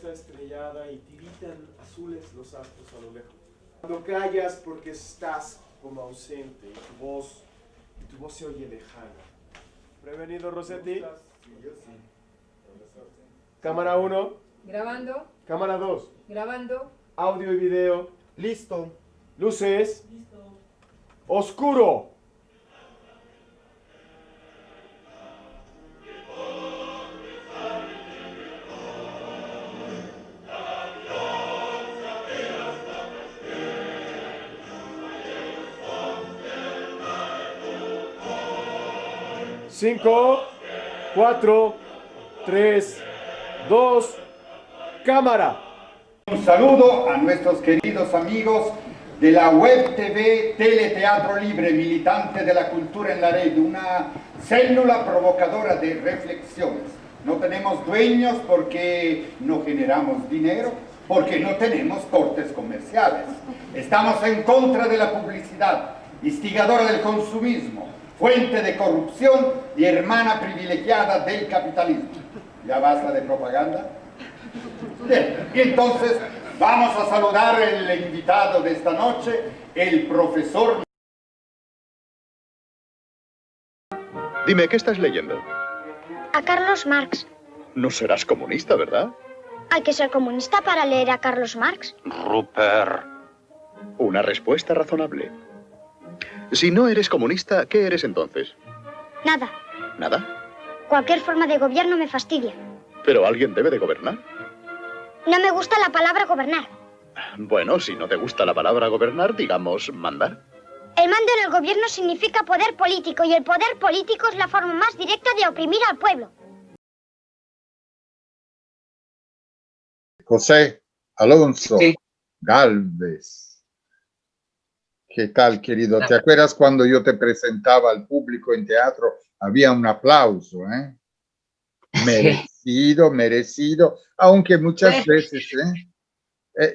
está estrellada y tiritan azules los astros a lo lejos. Cuando callas porque estás como ausente y tu voz se oye lejana. ¿Prevenido, Rossetti? Sí, yo sí. Cámara 1. Grabando. Cámara 2. Grabando. Audio y video. Listo. Luces. Listo. Oscuro. Cinco, 4, 3, 2, cámara. Un saludo a nuestros queridos amigos de la Web TV Teleteatro Libre, militante de la cultura en la red, una célula provocadora de reflexiones. No tenemos dueños porque no generamos dinero, porque no tenemos cortes comerciales. Estamos en contra de la publicidad, instigadora del consumismo, fuente de corrupción y hermana privilegiada del capitalismo. ¿Ya basta de propaganda? Bien, y entonces vamos a saludar al invitado de esta noche, el profesor. Dime, ¿qué estás leyendo? A Carlos Marx. No serás comunista, ¿verdad? Hay que ser comunista para leer a Carlos Marx. Rupert. Una respuesta razonable. Si no eres comunista, ¿qué eres entonces? Nada. ¿Nada? Cualquier forma de gobierno me fastidia. Pero alguien debe de gobernar. No me gusta la palabra gobernar. Bueno, si no te gusta la palabra gobernar, digamos mandar. El mando en el gobierno significa poder político y el poder político es la forma más directa de oprimir al pueblo. José Alonso Sí. Galvez. ¿Qué tal, querido? ¿Te acuerdas cuando yo te presentaba al público en teatro? Había un aplauso, ¿eh? Merecido, merecido, aunque muchas veces,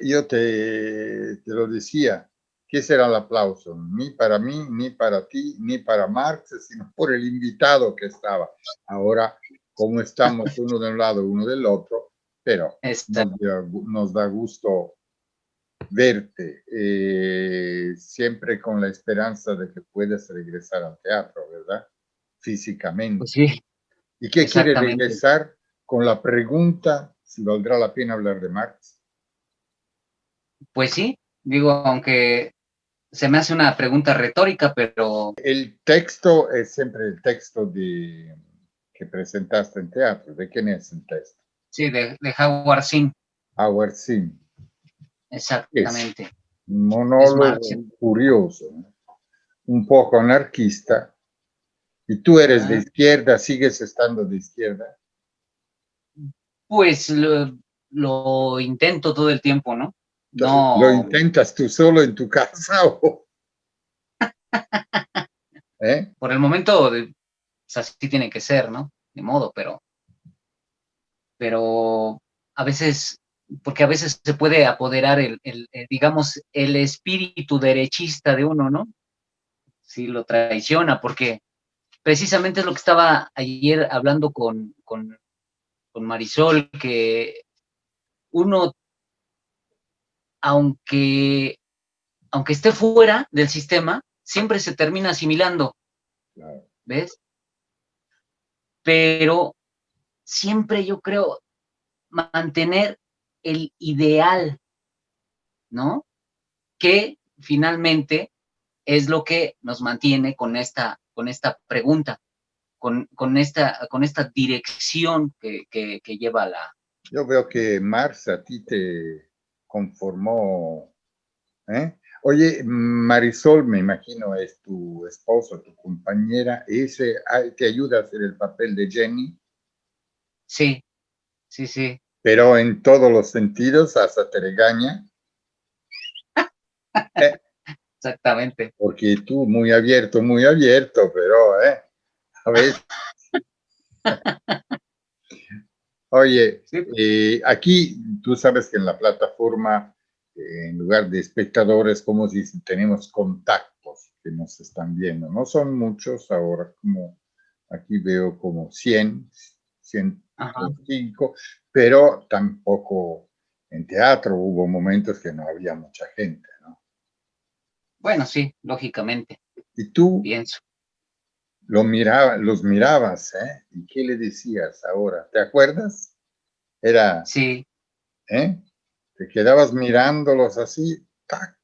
yo te lo decía, ¿qué será el aplauso? Ni para mí, ni para ti, ni para Marx, sino por el invitado que estaba. Ahora, como estamos uno de un lado, uno del otro, pero nos da gusto verte, siempre con la esperanza de que puedas regresar al teatro, ¿verdad? Físicamente. Pues sí. ¿Y qué quiere regresar con la pregunta si valdrá la pena hablar de Marx? Pues sí, digo, aunque se me hace una pregunta retórica, pero... El texto es siempre el texto que presentaste en teatro. ¿De quién es el texto? Sí, de Howard Zinn. Howard Zinn. Exactamente. Es un monólogo curioso, ¿no? Un poco anarquista. ¿Y tú eres de izquierda? ¿Sigues estando de izquierda? Pues lo intento todo el tiempo, ¿no? No. ¿Lo intentas tú solo en tu casa o...? Por el momento, así tiene que ser, ¿no? De modo, pero a veces, porque a veces se puede apoderar digamos, el espíritu derechista de uno, ¿no? Sí, lo traiciona, porque precisamente es lo que estaba ayer hablando con Marisol, que uno, aunque esté fuera del sistema, siempre se termina asimilando, ¿ves? Pero siempre yo creo mantener el ideal, ¿no? Que finalmente es lo que nos mantiene con esta pregunta, con esta dirección que lleva la... Yo veo que Marx a ti te conformó, ¿eh? Oye, Marisol, me imagino, es tu esposo, tu compañera, ¿ese te ayuda a hacer el papel de Jenny? Sí, sí, sí. Pero en todos los sentidos, hasta te regaña. Exactamente. Porque tú muy abierto, pero, a ver. Oye, sí. Aquí tú sabes que en la plataforma, en lugar de espectadores, como si tenemos contactos que nos están viendo. No son muchos ahora, como aquí veo como 100 los 5, pero tampoco en teatro hubo momentos que no había mucha gente, ¿no? Bueno, sí, lógicamente, Y tú pienso. los mirabas, ¿eh? ¿Y qué le decías ahora? ¿Te acuerdas? Era, Sí, ¿eh? Te quedabas mirándolos así, ¡tac!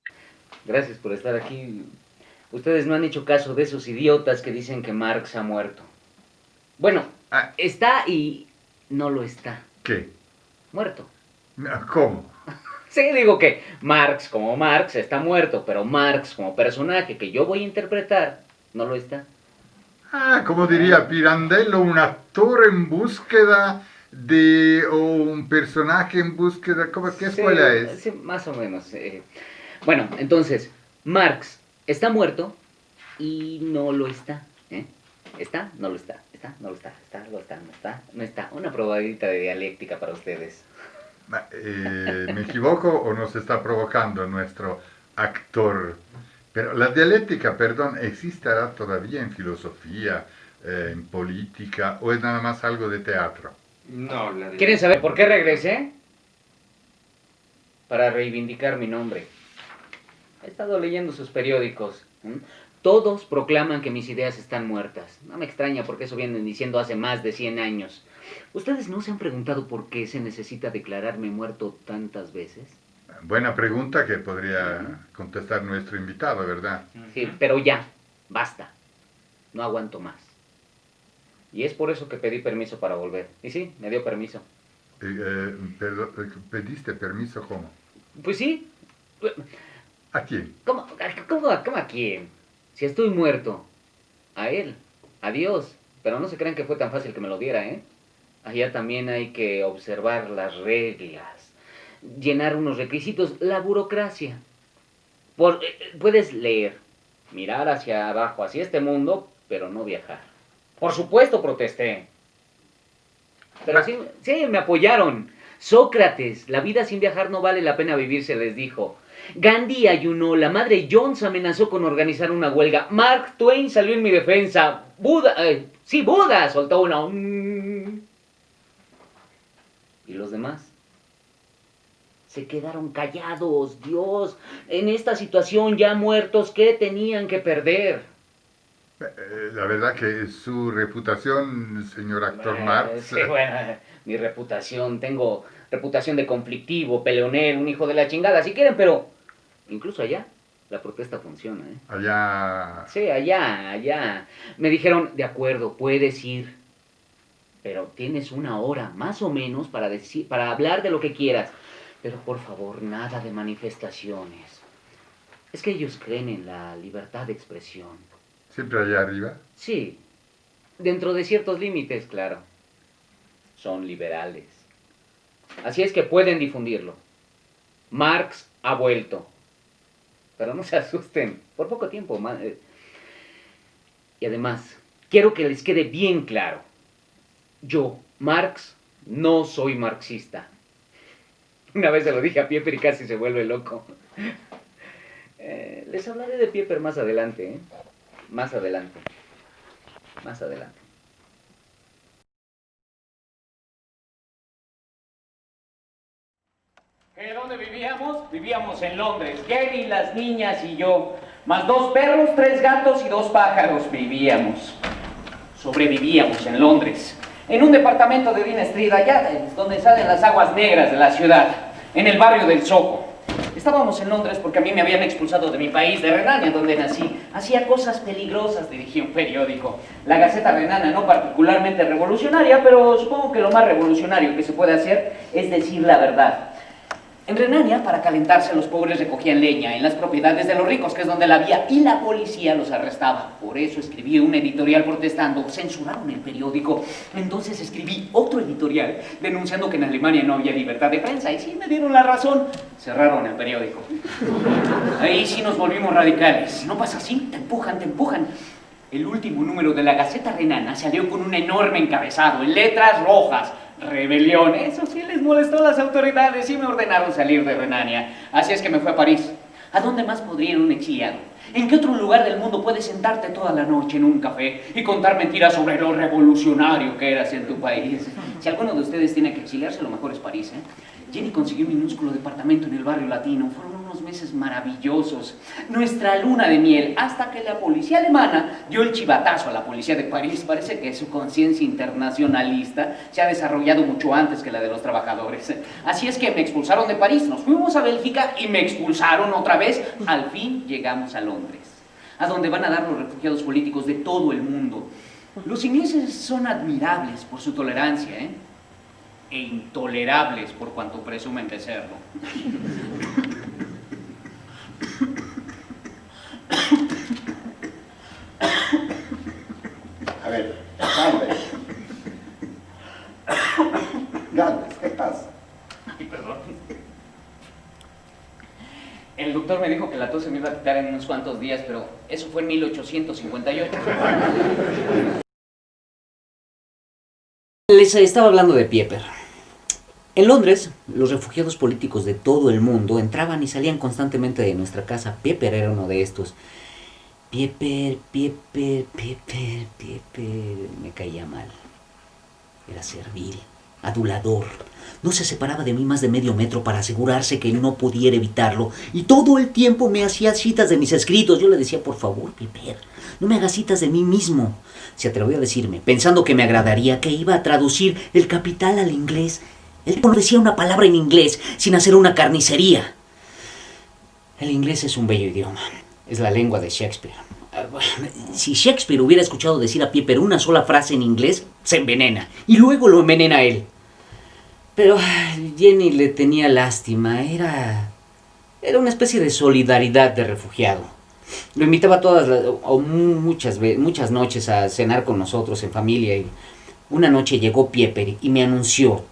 gracias por estar aquí. Ustedes no han hecho caso de esos idiotas que dicen que Marx ha muerto. Bueno, está y no lo está. ¿Qué? Muerto. ¿Cómo? Sí, digo que Marx como Marx está muerto, pero Marx como personaje que yo voy a interpretar no lo está. Ah, como diría Pirandello, un actor en búsqueda o un personaje en búsqueda, ¿qué escuela es? Sí, más o menos. Bueno, entonces, Marx está muerto y no lo está. ¿Está? No lo está. ¿Está? No lo está. ¿Está? Lo está. No está. No está. Una probadita de dialéctica para ustedes. ¿Me equivoco o nos está provocando nuestro actor? Pero la dialéctica, perdón, ¿existirá todavía en filosofía, en política, o es nada más algo de teatro? No, ¿Quieren saber por qué regresé? Para reivindicar mi nombre. He estado leyendo sus periódicos. Todos proclaman que mis ideas están muertas. No me extraña porque eso vienen diciendo hace más de 100 años. ¿Ustedes no se han preguntado por qué se necesita declararme muerto tantas veces? Buena pregunta que podría contestar nuestro invitado, ¿verdad? Sí, pero ya, basta. No aguanto más. Y es por eso que pedí permiso para volver. Y sí, me dio permiso. ¿Pediste permiso cómo? Pues sí. ¿A quién? ¿Cómo a quién? Si estoy muerto. A él. A Dios. Pero no se crean que fue tan fácil que me lo diera, ¿eh? Allá también hay que observar las reglas. Llenar unos requisitos. La burocracia. Puedes leer. Mirar hacia abajo, hacia este mundo, pero no viajar. Por supuesto protesté. Pero sí me apoyaron. Sócrates, la vida sin viajar no vale la pena vivir, se les dijo. Gandhi ayunó, la madre Jones amenazó con organizar una huelga. Mark Twain salió en mi defensa. Buda soltó una. ¿Y los demás? Se quedaron callados, Dios. En esta situación ya muertos, ¿qué tenían que perder? La verdad que su reputación, señor actor Marx... Sí, bueno, mi reputación, tengo reputación de conflictivo, peleonero, un hijo de la chingada, si quieren, pero incluso allá la protesta funciona, ¿eh? Allá... Sí, allá. Me dijeron, de acuerdo, puedes ir, pero tienes 1 hora, más o menos, para hablar de lo que quieras. Pero por favor, nada de manifestaciones. Es que ellos creen en la libertad de expresión. ¿Siempre allá arriba? Sí, dentro de ciertos límites, claro. Son liberales. Así es que pueden difundirlo. Marx ha vuelto. Pero no se asusten, por poco tiempo. Y además, quiero que les quede bien claro. Yo, Marx, no soy marxista. Una vez se lo dije a Pieper y casi se vuelve loco. Les hablaré de Pieper más adelante, ¿eh? Más adelante. ¿Dónde vivíamos? Vivíamos en Londres. Jenny, las niñas y yo. Más 2 perros, 3 gatos y 2 pájaros vivíamos. Sobrevivíamos en Londres. En un departamento de Dean Street, allá donde salen las aguas negras de la ciudad. En el barrio del Soho. Estábamos en Londres porque a mí me habían expulsado de mi país, de Renania, donde nací. Hacía cosas peligrosas, dirigí un periódico. La Gaceta Renana, no particularmente revolucionaria, pero supongo que lo más revolucionario que se puede hacer es decir la verdad. En Renania, para calentarse, los pobres recogían leña en las propiedades de los ricos, que es donde la había, y la policía los arrestaba. Por eso escribí un editorial protestando. Censuraron el periódico. Entonces escribí otro editorial denunciando que en Alemania no había libertad de prensa. Y sí me dieron la razón. Cerraron el periódico. Ahí sí nos volvimos radicales. No pasa así, te empujan. El último número de la Gaceta Renana salió con un enorme encabezado en letras rojas. Rebelión. Eso sí les molestó a las autoridades y me ordenaron salir de Renania. Así es que me fui a París. ¿A dónde más podría ir un exiliado? ¿En qué otro lugar del mundo puedes sentarte toda la noche en un café y contar mentiras sobre lo revolucionario que eras en tu país? Si alguno de ustedes tiene que exiliarse, lo mejor es París, ¿eh? Jenny consiguió un minúsculo departamento en el barrio latino. Fueron unos meses maravillosos. Nuestra luna de miel, hasta que la policía alemana dio el chivatazo a la policía de París. Parece que su conciencia internacionalista se ha desarrollado mucho antes que la de los trabajadores. Así es que me expulsaron de París, nos fuimos a Bélgica y me expulsaron otra vez. Al fin llegamos a Londres, a donde van a dar los refugiados políticos de todo el mundo. Los ingleses son admirables por su tolerancia, ¿eh? E intolerables por cuanto presumen de serlo. A ver, Galvez, ¿qué pasa? Ay, perdón. El doctor me dijo que la tos se me iba a quitar en unos cuantos días, pero eso fue en 1858. Les estaba hablando de Pieper. En Londres, los refugiados políticos de todo el mundo entraban y salían constantemente de nuestra casa. Pieper era uno de estos. Pieper. Me caía mal. Era servil, adulador. No se separaba de mí más de medio metro para asegurarse que no pudiera evitarlo. Y todo el tiempo me hacía citas de mis escritos. Yo le decía, por favor, Pieper, no me hagas citas de mí mismo. Se atrevió a decirme, pensando que me agradaría, que iba a traducir El Capital al inglés. Él no decía una palabra en inglés sin hacer una carnicería. El inglés es un bello idioma. Es la lengua de Shakespeare. Si Shakespeare hubiera escuchado decir a Pieper una sola frase en inglés, se envenena. Y luego lo envenena a él. Pero Jenny le tenía lástima. Era una especie de solidaridad de refugiado. Lo invitaba muchas noches a cenar con nosotros en familia. Y una noche llegó Pieper y me anunció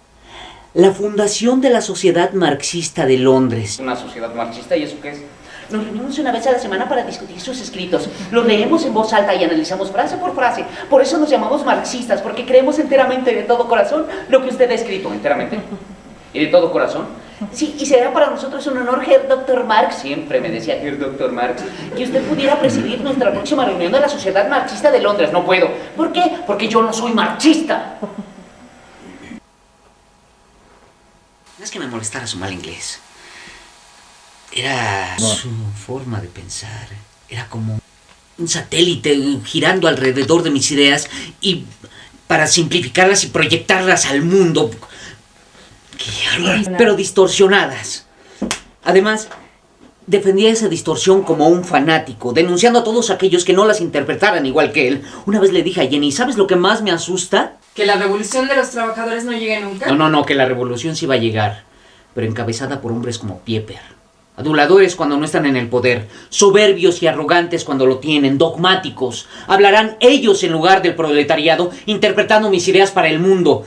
la fundación de la Sociedad Marxista de Londres. ¿Una sociedad marxista? ¿Y eso qué es? Nos reunimos una vez a la semana para discutir sus escritos. Los leemos en voz alta y analizamos frase por frase. Por eso nos llamamos marxistas, porque creemos enteramente y de todo corazón lo que usted ha escrito. ¿Enteramente? ¿Y de todo corazón? Sí, y será para nosotros un honor, Herr Dr. Marx, siempre me decía Herr Dr. Marx, que usted pudiera presidir nuestra próxima reunión de la Sociedad Marxista de Londres. No puedo. ¿Por qué? Porque yo no soy marxista. No es que me molestara su mal inglés. Era su forma de pensar. Era como un satélite girando alrededor de mis ideas y para simplificarlas y proyectarlas al mundo, pero distorsionadas. Además, defendía esa distorsión como un fanático, denunciando a todos aquellos que no las interpretaran igual que él. Una vez le dije a Jenny, ¿sabes lo que más me asusta? ¿Que la revolución de los trabajadores no llegue nunca? No, que la revolución sí va a llegar, pero encabezada por hombres como Pieper. Aduladores cuando no están en el poder, soberbios y arrogantes cuando lo tienen, dogmáticos. Hablarán ellos en lugar del proletariado, interpretando mis ideas para el mundo.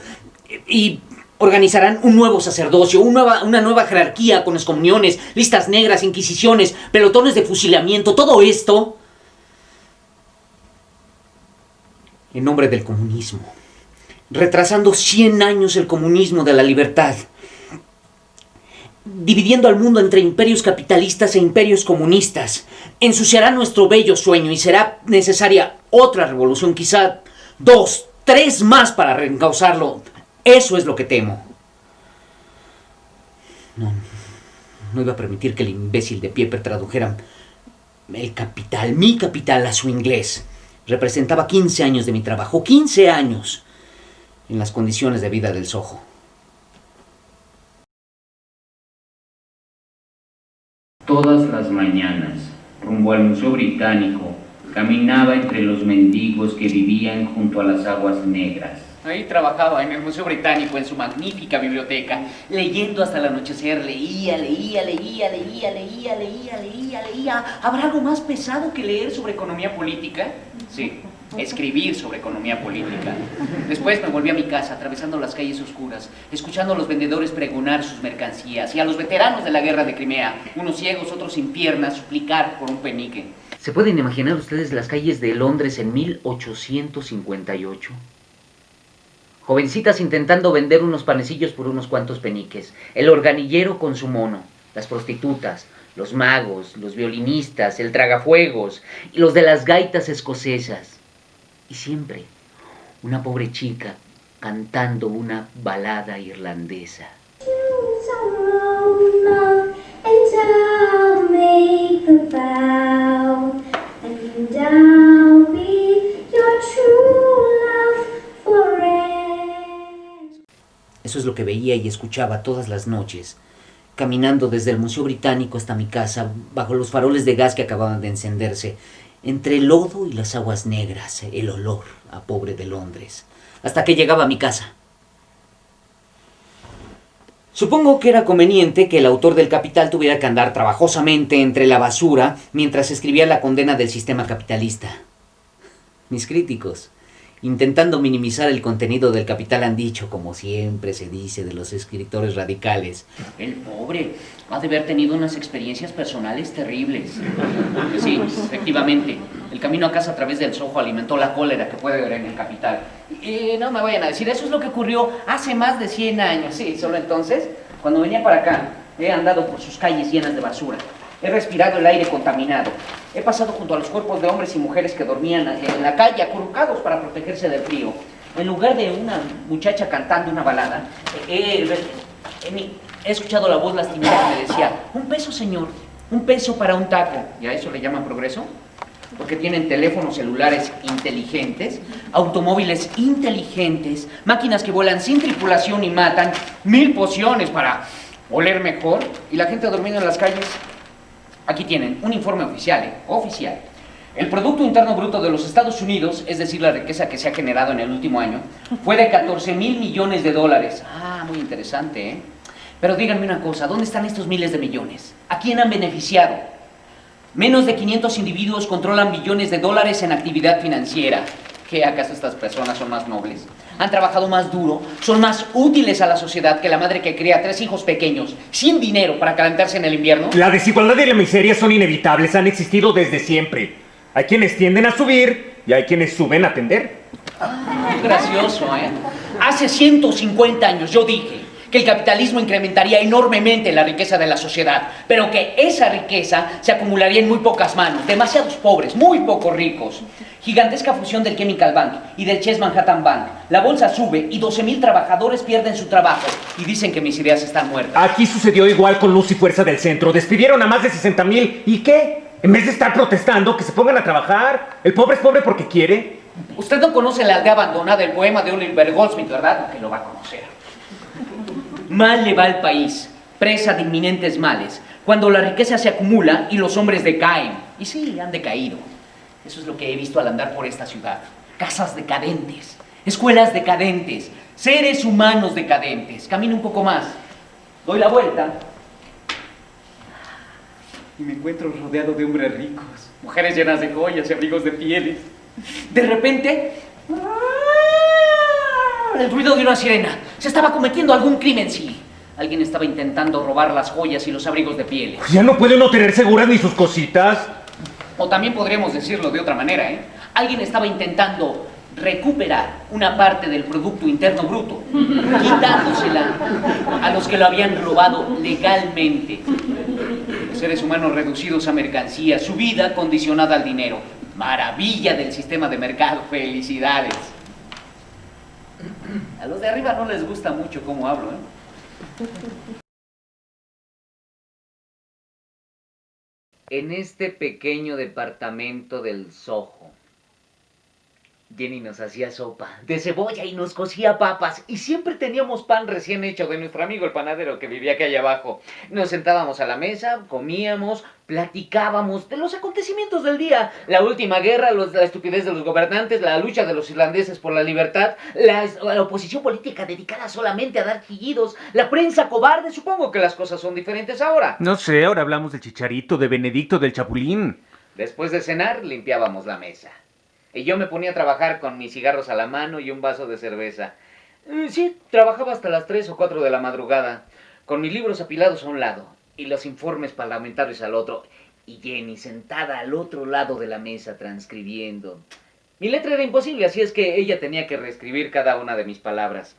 Y organizarán un nuevo sacerdocio, una nueva jerarquía con excomuniones, listas negras, inquisiciones, pelotones de fusilamiento, todo esto en nombre del comunismo, retrasando 100 años el comunismo de la libertad, dividiendo al mundo entre imperios capitalistas e imperios comunistas. Ensuciará nuestro bello sueño y será necesaria otra revolución, quizá 2, 3 más para reencauzarlo. Eso es lo que temo. No iba a permitir que el imbécil de Pieper tradujera El Capital, mi capital, a su inglés. Representaba 15 años de mi trabajo, 15 años en las condiciones de vida del Soho. Todas las mañanas, rumbo al Museo Británico, caminaba entre los mendigos que vivían junto a las aguas negras. Ahí trabajaba en el Museo Británico, en su magnífica biblioteca, leyendo hasta el anochecer. Leía. ¿Habrá algo más pesado que leer sobre economía política? Sí, escribir sobre economía política. Después me volví a mi casa, atravesando las calles oscuras, escuchando a los vendedores pregonar sus mercancías y a los veteranos de la guerra de Crimea, unos ciegos, otros sin piernas, suplicar por un penique. ¿Se pueden imaginar ustedes las calles de Londres en 1858? Jovencitas intentando vender unos panecillos por unos cuantos peniques, el organillero con su mono, las prostitutas, los magos, los violinistas, el tragafuegos y los de las gaitas escocesas. Y siempre una pobre chica cantando una balada irlandesa. Eso es lo que veía y escuchaba todas las noches, caminando desde el Museo Británico hasta mi casa, bajo los faroles de gas que acababan de encenderse, entre el lodo y las aguas negras, el olor a pobre de Londres, hasta que llegaba a mi casa. Supongo que era conveniente que el autor del Capital tuviera que andar trabajosamente entre la basura mientras escribía la condena del sistema capitalista. Mis críticos, intentando minimizar el contenido del Capital, han dicho, como siempre se dice de los escritores radicales, el pobre ha de haber tenido unas experiencias personales terribles. Sí, efectivamente, el camino a casa a través del Soho alimentó la cólera que puede haber en el Capital. Y no me vayan a decir, eso es lo que ocurrió hace más de 100 años. Sí, solo entonces, cuando venía para acá, he andado por sus calles llenas de basura. He respirado el aire contaminado. He pasado junto a los cuerpos de hombres y mujeres que dormían en la calle, acurrucados para protegerse del frío. En lugar de una muchacha cantando una balada, he escuchado la voz lastimera que me decía, un peso, señor, un peso para un taco. ¿Y a eso le llaman progreso? Porque tienen teléfonos celulares inteligentes, automóviles inteligentes, máquinas que vuelan sin tripulación y matan, 1000 pociones para oler mejor, y la gente durmiendo en las calles. Aquí tienen un informe oficial, oficial. El Producto Interno Bruto de los Estados Unidos, es decir, la riqueza que se ha generado en el último año, fue de 14,000 millones de dólares. Ah, muy interesante, ¿eh? Pero díganme una cosa, ¿dónde están estos miles de millones? ¿A quién han beneficiado? Menos de 500 individuos controlan billones de dólares en actividad financiera. ¿Qué, acaso estas personas son más nobles? Han trabajado más duro, son más útiles a la sociedad que la madre que cría 3 hijos pequeños, sin dinero para calentarse en el invierno. La desigualdad y la miseria son inevitables, han existido desde siempre. Hay quienes tienden a subir y hay quienes suben a tender. Ah, gracioso, ¿eh? Hace 150 años yo dije que el capitalismo incrementaría enormemente la riqueza de la sociedad, pero que esa riqueza se acumularía en muy pocas manos, demasiados pobres, muy pocos ricos. Gigantesca fusión del Chemical Bank y del Chase Manhattan Bank. La bolsa sube y 12,000 trabajadores pierden su trabajo y dicen que mis ideas están muertas. Aquí sucedió igual con Luz y Fuerza del Centro. Despidieron a más de 60,000. ¿Y qué? En vez de estar protestando, que se pongan a trabajar. El pobre es pobre porque quiere. Usted no conoce La aldea abandonada, el poema de Oliver Goldsmith, ¿verdad? Que lo va a conocer. Mal le va al país, presa de inminentes males, cuando la riqueza se acumula y los hombres decaen. Y sí, han decaído. Eso es lo que he visto al andar por esta ciudad. Casas decadentes, escuelas decadentes, seres humanos decadentes. Camino un poco más, doy la vuelta y me encuentro rodeado de hombres ricos, mujeres llenas de joyas y abrigos de pieles. De repente, el ruido de una sirena. Se estaba cometiendo algún crimen, sí. Alguien estaba intentando robar las joyas y los abrigos de pieles. Ya no puede uno tener seguras ni sus cositas. O también podríamos decirlo de otra manera, ¿eh? Alguien estaba intentando recuperar una parte del Producto Interno Bruto, quitándosela a los que lo habían robado legalmente. Los seres humanos reducidos a mercancía, su vida condicionada al dinero. Maravilla del sistema de mercado, felicidades. A los de arriba no les gusta mucho cómo hablo, ¿eh? En este pequeño departamento del Soho, Jenny nos hacía sopa de cebolla y nos cocía papas, y siempre teníamos pan recién hecho de nuestro amigo el panadero que vivía aquí allá abajo. Nos sentábamos a la mesa, comíamos, platicábamos de los acontecimientos del día, la última guerra, la estupidez de los gobernantes, la lucha de los irlandeses por la libertad, la oposición política dedicada solamente a dar chillidos, la prensa cobarde. Supongo que las cosas son diferentes ahora. No sé, ahora hablamos del Chicharito, de Benedicto, del Chapulín. Después de cenar, limpiábamos la mesa. Y yo me ponía a trabajar con mis cigarros a la mano y un vaso de cerveza. Sí, trabajaba hasta las 3 o 4 de la madrugada, con mis libros apilados a un lado y los informes parlamentarios al otro, y Jenny sentada al otro lado de la mesa transcribiendo. Mi letra era imposible, así es que ella tenía que reescribir cada una de mis palabras.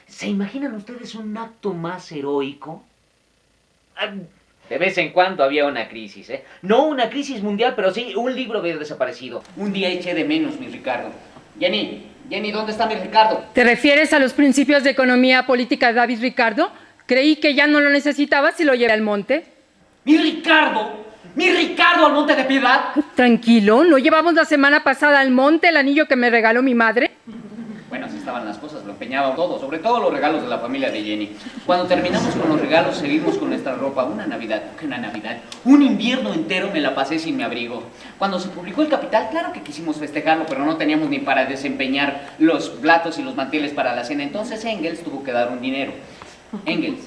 ¿Se imaginan ustedes un acto más heroico? De vez en cuando había una crisis, ¿eh? No una crisis mundial, pero sí un libro había desaparecido. Un día eché de menos mi Ricardo. Jenny, ¿dónde está mi Ricardo? ¿Te refieres a los principios de economía política de David Ricardo? Creí que ya no lo necesitabas y lo llevé al monte. ¡Mi Ricardo! ¡Mi Ricardo al Monte de Piedad! Tranquilo, ¿no llevamos la semana pasada al monte el anillo que me regaló mi madre? Bueno, así estaban las cosas, lo empeñaba todo, sobre todo los regalos de la familia de Jenny. Cuando terminamos con los regalos, seguimos con nuestra ropa. Una Navidad, un invierno entero me la pasé sin mi abrigo. Cuando se publicó El Capital, claro que quisimos festejarlo, pero no teníamos ni para desempeñar los platos y los manteles para la cena. Entonces Engels tuvo que dar un dinero. Engels,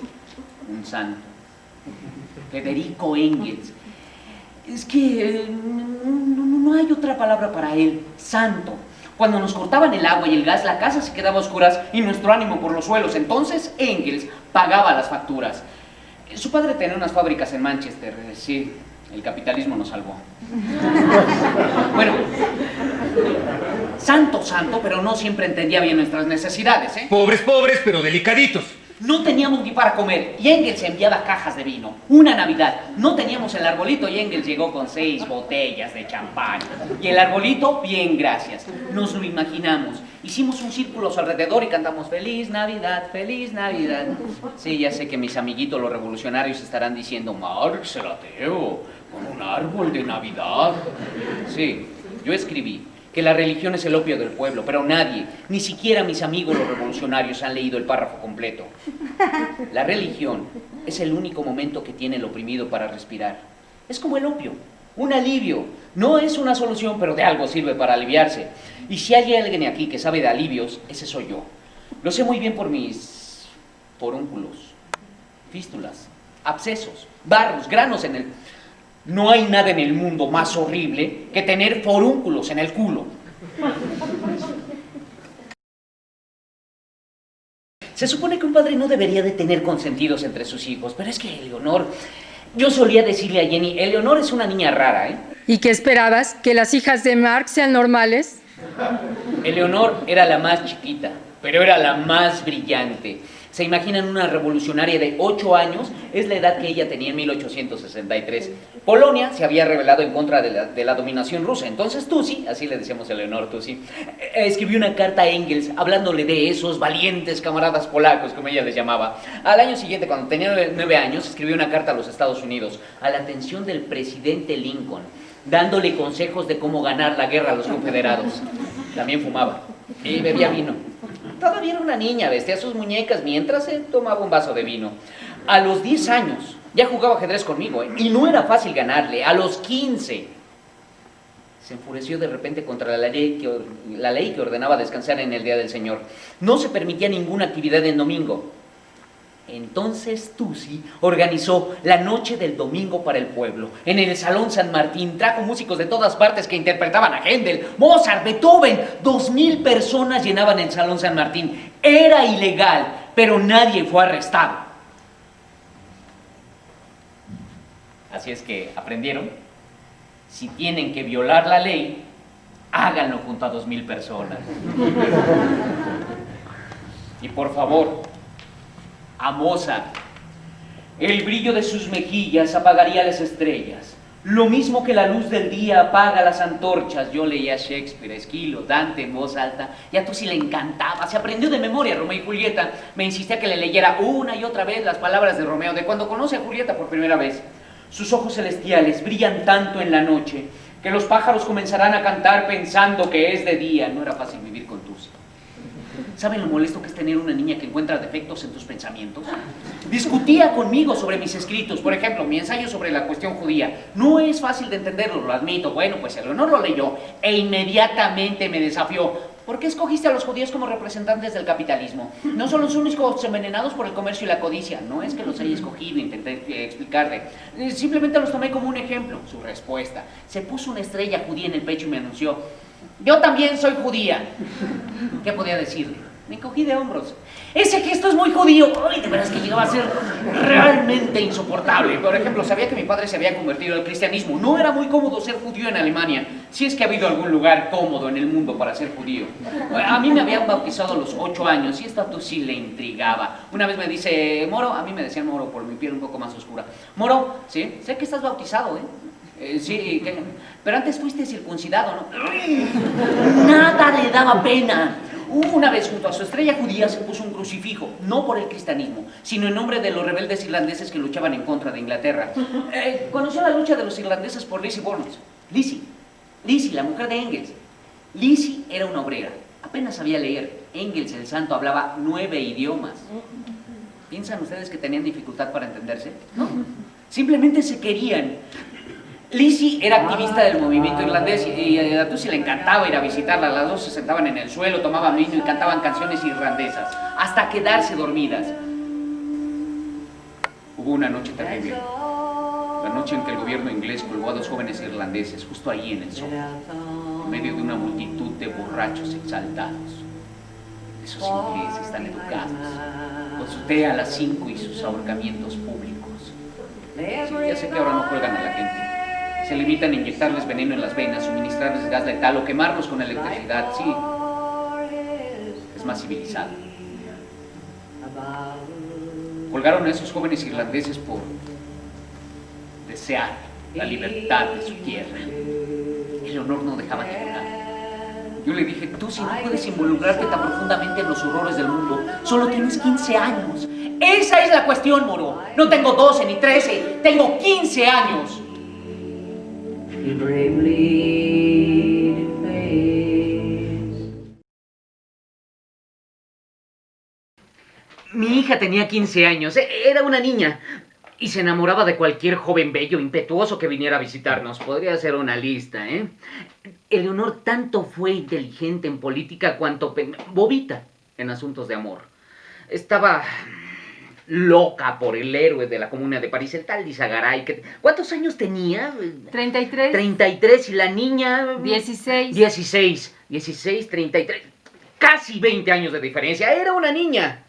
un santo. Federico Engels. Es que no hay otra palabra para él. Santo. Cuando nos cortaban el agua y el gas, la casa se quedaba a oscuras y nuestro ánimo por los suelos. Entonces Engels pagaba las facturas. Su padre tenía unas fábricas en Manchester. Sí, el capitalismo nos salvó. Bueno, santo, pero no siempre entendía bien nuestras necesidades, ¿eh? Pobres, pero delicaditos. No teníamos ni para comer y Engels enviaba cajas de vino. Una Navidad, no teníamos el arbolito y Engels llegó con 6 botellas de champán. Y el arbolito, bien, gracias. Nos lo imaginamos. Hicimos un círculo a su alrededor y cantamos Feliz Navidad, Feliz Navidad. Sí, ya sé que mis amiguitos los revolucionarios estarán diciendo Marx, el ateo, con un árbol de Navidad. Sí, yo escribí que la religión es el opio del pueblo, pero nadie, ni siquiera mis amigos los revolucionarios, han leído el párrafo completo. La religión es el único momento que tiene el oprimido para respirar. Es como el opio, un alivio. No es una solución, pero de algo sirve para aliviarse. Y si hay alguien aquí que sabe de alivios, ese soy yo. Lo sé muy bien por mis forúnculos, fístulas, abscesos, barros, granos en el... No hay nada en el mundo más horrible que tener forúnculos en el culo. Se supone que un padre no debería de tener consentidos entre sus hijos, pero es que Eleonor... Yo solía decirle a Jenny, Eleonor es una niña rara, ¿eh? ¿Y qué esperabas? ¿Que las hijas de Marx sean normales? Eleonor era la más chiquita, pero era la más brillante. ¿Se imaginan una revolucionaria de 8 años? Es la edad que ella tenía en 1863. Polonia se había rebelado en contra de la dominación rusa. Entonces Tusi, así le decíamos a Eleonor Tusi, escribió una carta a Engels hablándole de esos valientes camaradas polacos, como ella les llamaba. Al año siguiente, cuando tenía 9 años, escribió una carta a los Estados Unidos, a la atención del presidente Lincoln, dándole consejos de cómo ganar la guerra a los confederados. También fumaba y bebía vino. Todavía era una niña, vestía sus muñecas mientras se tomaba un vaso de vino. A los 10 años ya jugaba ajedrez conmigo, ¿eh? Y no era fácil ganarle. A los 15 se enfureció de repente contra la ley que ordenaba descansar en el Día del Señor. No se permitía ninguna actividad en domingo. Entonces Tusi organizó la noche del domingo para el pueblo. En el Salón San Martín trajo músicos de todas partes que interpretaban a Händel, Mozart, Beethoven. 2,000 personas llenaban el Salón San Martín. Era ilegal, pero nadie fue arrestado. Así es que aprendieron, si tienen que violar la ley, háganlo junto a 2,000 personas. Y por favor, a Mozart, el brillo de sus mejillas apagaría las estrellas, lo mismo que la luz del día apaga las antorchas. Yo leía Shakespeare, Esquilo, Dante en voz alta, y a Tusi le encantaba, se aprendió de memoria Romeo y Julieta. Me insistía que le leyera una y otra vez las palabras de Romeo, de cuando conoce a Julieta por primera vez. Sus ojos celestiales brillan tanto en la noche que los pájaros comenzarán a cantar pensando que es de día. No era fácil vivir con Tusi. ¿Saben lo molesto que es tener una niña que encuentra defectos en tus pensamientos? Discutía conmigo sobre mis escritos, por ejemplo, mi ensayo sobre la cuestión judía. No es fácil de entenderlo, lo admito. Bueno, pues Eleonor lo leyó e inmediatamente me desafió. ¿Por qué escogiste a los judíos como representantes del capitalismo? No son los únicos envenenados por el comercio y la codicia. No es que los haya escogido, intenté explicarle. Simplemente los tomé como un ejemplo. Su respuesta: se puso una estrella judía en el pecho y me anunció: yo también soy judía. ¿Qué podía decirle? Me encogí de hombros. Ese gesto es muy judío. Ay, de veras que llegaba a ser realmente insoportable. Por ejemplo, sabía que mi padre se había convertido al cristianismo. No era muy cómodo ser judío en Alemania. Si es que ha habido algún lugar cómodo en el mundo para ser judío. A mí me habían bautizado a los 8 años y esta tú sí le intrigaba. Una vez me dice, Moro, a mí me decían Moro por mi piel un poco más oscura. Moro, sí, sé que estás bautizado, sí, pero antes fuiste circuncidado, ¿no? Nada le daba pena. Una vez junto a su estrella judía se puso un crucifijo, no por el cristianismo, sino en nombre de los rebeldes irlandeses que luchaban en contra de Inglaterra. Conoció la lucha de los irlandeses por Lizzie Borden. Lizzie, la mujer de Engels. Lizzie era una obrera, apenas sabía leer. Engels, el santo, hablaba 9 idiomas. ¿Piensan ustedes que tenían dificultad para entenderse? No, simplemente se querían. Lizzie era activista del movimiento irlandés y a Tusi le encantaba ir a visitarla. Las dos se sentaban en el suelo, tomaban vino y cantaban canciones irlandesas hasta quedarse dormidas. Hubo una noche terrible, la noche en que el gobierno inglés colgó a 2 jóvenes irlandeses justo ahí en el sol, en medio de una multitud de borrachos exaltados. Esos ingleses tan educados, con su té a las 5 y sus ahorcamientos públicos. Sí, ya sé que ahora no cuelgan a la gente. Se limitan a inyectarles veneno en las venas, suministrarles gas letal o quemarlos con electricidad. Sí, es más civilizado. Colgaron a esos jóvenes irlandeses por desear la libertad de su tierra. El honor no dejaba de llorar. Yo le dije, tú si no puedes involucrarte tan profundamente en los horrores del mundo, solo tienes 15 años. Esa es la cuestión, Moro. No tengo 12 ni 13, tengo 15 años. Mi hija tenía 15 años, era una niña, y se enamoraba de cualquier joven bello, impetuoso que viniera a visitarnos. Podría hacer una lista, Eleonor tanto fue inteligente en política cuanto bobita en asuntos de amor. Estaba loca por el héroe de la Comuna de París, el tal Lizagaray. ¿Cuántos años tenía? 33. 33, y la niña... 16. 16, 33. Casi 20 años de diferencia. Era una niña.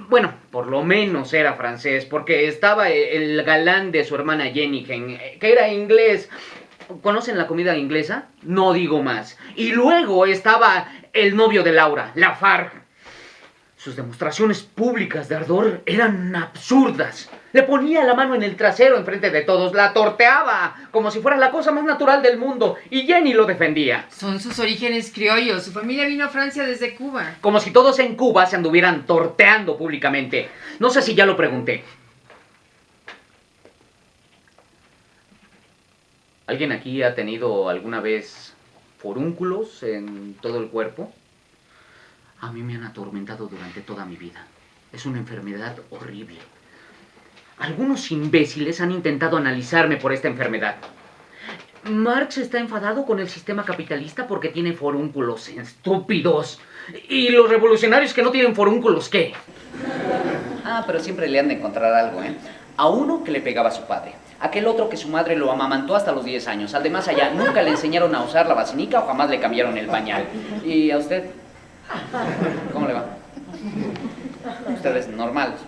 Bueno, por lo menos era francés, porque estaba el galán de su hermana Jenigen, que era inglés. ¿Conocen la comida inglesa? No digo más. Y luego estaba el novio de Laura, Lafargue. Sus demostraciones públicas de ardor eran absurdas. Le ponía la mano en el trasero enfrente de todos, la torteaba como si fuera la cosa más natural del mundo, y Jenny lo defendía. Son sus orígenes criollos. Su familia vino a Francia desde Cuba. Como si todos en Cuba se anduvieran torteando públicamente. No sé si ya lo pregunté. ¿Alguien aquí ha tenido alguna vez forúnculos en todo el cuerpo? A mí me han atormentado durante toda mi vida. Es una enfermedad horrible. Algunos imbéciles han intentado analizarme por esta enfermedad. Marx está enfadado con el sistema capitalista porque tiene forúnculos estúpidos. ¿Y los revolucionarios que no tienen forúnculos qué? Pero siempre le han de encontrar algo, A uno que le pegaba a su padre. Aquel otro que su madre lo amamantó hasta los 10 años. Al de más allá, nunca le enseñaron a usar la vacinica o jamás le cambiaron el pañal. ¿Y a usted? ¿Cómo le va? Ustedes normales.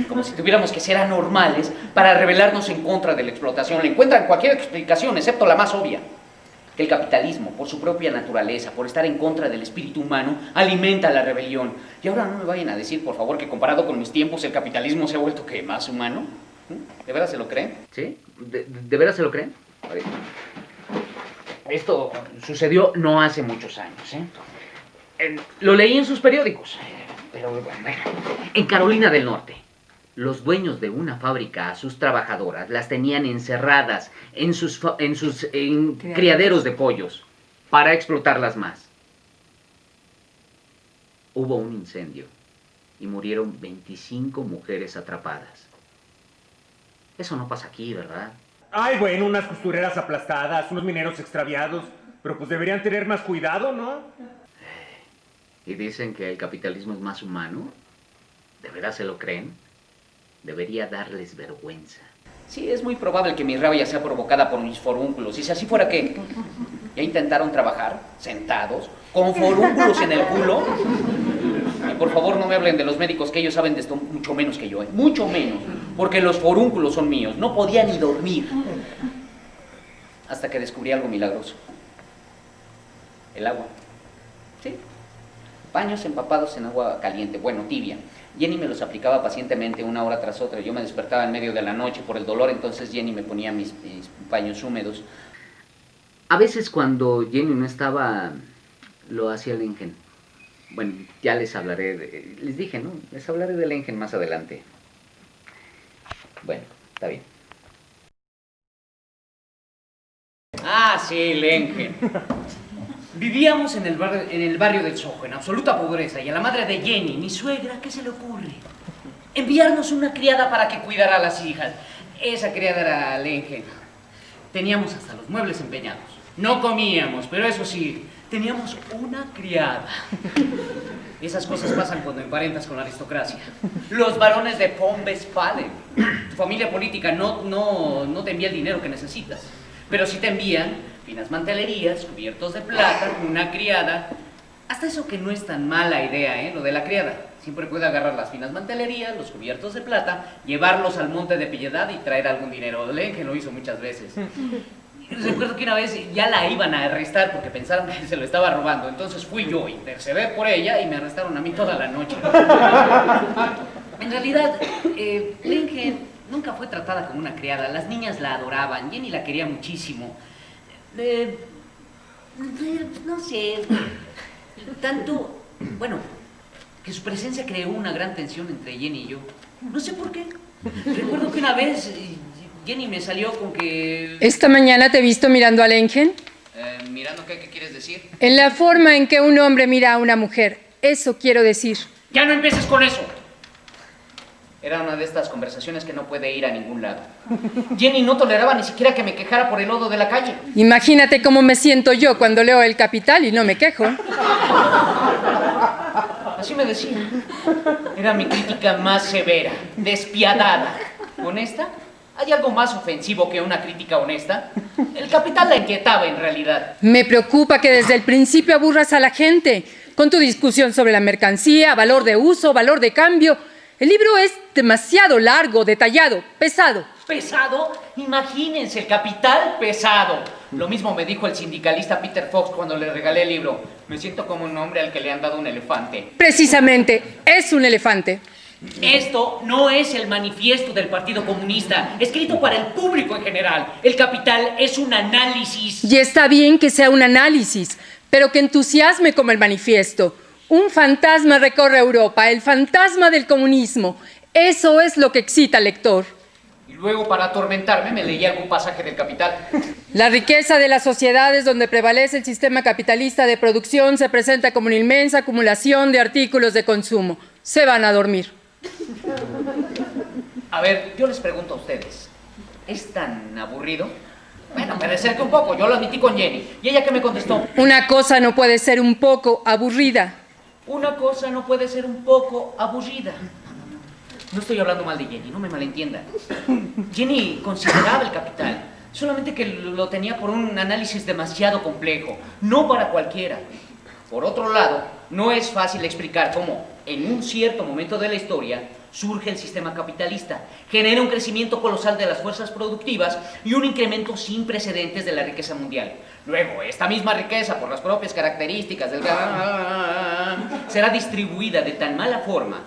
Como si tuviéramos que ser anormales para rebelarnos en contra de la explotación. Le encuentran cualquier explicación, excepto la más obvia. Que el capitalismo, por su propia naturaleza, por estar en contra del espíritu humano, alimenta la rebelión. Y ahora no me vayan a decir, por favor, que comparado con mis tiempos el capitalismo se ha vuelto, ¿qué? ¿Más humano? ¿De veras se lo creen? ¿Sí? ¿De veras se lo creen? Esto sucedió no hace muchos años, Lo leí en sus periódicos. Pero bueno, en Carolina del Norte, los dueños de una fábrica a sus trabajadoras las tenían encerradas en sus criaderos de pollos para explotarlas más. Hubo un incendio y murieron 25 mujeres atrapadas. Eso no pasa aquí, ¿verdad? Ay, bueno, unas costureras aplastadas, unos mineros extraviados, pero pues deberían tener más cuidado, ¿no? Y dicen que el capitalismo es más humano. ¿De veras se lo creen? Debería darles vergüenza. Sí, es muy probable que mi rabia sea provocada por mis forúnculos. Y si así fuera, ¿qué? Ya intentaron trabajar sentados, con forúnculos en el culo. Y por favor no me hablen de los médicos, que ellos saben de esto mucho menos que yo, mucho menos, porque los forúnculos son míos. No podía ni dormir. Hasta que descubrí algo milagroso. El agua. Sí. Baños empapados en agua caliente, bueno, tibia. Jenny me los aplicaba pacientemente una hora tras otra. Yo me despertaba en medio de la noche por el dolor, entonces Jenny me ponía mis paños húmedos. A veces cuando Jenny no estaba, lo hacía Lengen. Bueno, ya les hablaré, les dije, ¿no? Les hablaré de Lengen más adelante. Bueno, está bien. Ah, sí, Lengen. Vivíamos en el barrio del Soho, en absoluta pobreza, y a la madre de Jenny, mi suegra, ¿qué se le ocurre? Enviarnos una criada para que cuidara a las hijas. Esa criada era Lengen. Teníamos hasta los muebles empeñados. No comíamos, pero eso sí, teníamos una criada. Esas cosas pasan cuando emparentas con la aristocracia. Los varones de Pombes Fallen. Tu familia política no te envía el dinero que necesitas, pero sí te envían finas mantelerías, cubiertos de plata, una criada. Hasta eso que no es tan mala idea, lo de la criada. Siempre puede agarrar las finas mantelerías, los cubiertos de plata, llevarlos al Monte de Piedad y traer algún dinero. Lengen lo hizo muchas veces. Recuerdo que una vez ya la iban a arrestar porque pensaron que se lo estaba robando. Entonces fui yo, intercedí por ella y me arrestaron a mí toda la noche. En realidad, Lengen nunca fue tratada como una criada. Las niñas la adoraban, Jenny la quería muchísimo. No sé, tanto, bueno, que su presencia creó una gran tensión entre Jenny y yo. No sé por qué. Recuerdo que una vez Jenny me salió con que... ¿Esta mañana te he visto mirando a Lengen? ¿Mirando qué quieres decir? En la forma en que un hombre mira a una mujer. Eso quiero decir. ¡Ya no empieces con eso! Era una de estas conversaciones que no puede ir a ningún lado. Jenny no toleraba ni siquiera que me quejara por el lodo de la calle. Imagínate cómo me siento yo cuando leo El Capital y no me quejo. Así me decía. Era mi crítica más severa, despiadada. ¿Honesta? ¿Hay algo más ofensivo que una crítica honesta? El Capital la inquietaba en realidad. Me preocupa que desde el principio aburras a la gente con tu discusión sobre la mercancía, valor de uso, valor de cambio. El libro es demasiado largo, detallado, pesado. ¿Pesado? Imagínense, El Capital pesado. Lo mismo me dijo el sindicalista Peter Fox cuando le regalé el libro. Me siento como un hombre al que le han dado un elefante. Precisamente, es un elefante. Esto no es el manifiesto del Partido Comunista, escrito para el público en general. El Capital es un análisis. Y está bien que sea un análisis, pero que entusiasme como el manifiesto. Un fantasma recorre Europa, el fantasma del comunismo. Eso es lo que excita al lector. Y luego, para atormentarme, me leí algún pasaje del Capital. La riqueza de las sociedades donde prevalece el sistema capitalista de producción se presenta como una inmensa acumulación de artículos de consumo. Se van a dormir. A ver, yo les pregunto a ustedes, ¿es tan aburrido? Bueno, me acerqué un poco, yo lo admití con Jenny. ¿Y ella qué me contestó? Una cosa no puede ser un poco aburrida. Una cosa no puede ser un poco aburrida. No estoy hablando mal de Jenny, no me malentiendan. Jenny consideraba El Capital, solamente que lo tenía por un análisis demasiado complejo, no para cualquiera. Por otro lado, no es fácil explicar cómo, en un cierto momento de la historia, surge el sistema capitalista, genera un crecimiento colosal de las fuerzas productivas y un incremento sin precedentes de la riqueza mundial. Luego, esta misma riqueza, por las propias características del... será distribuida de tan mala forma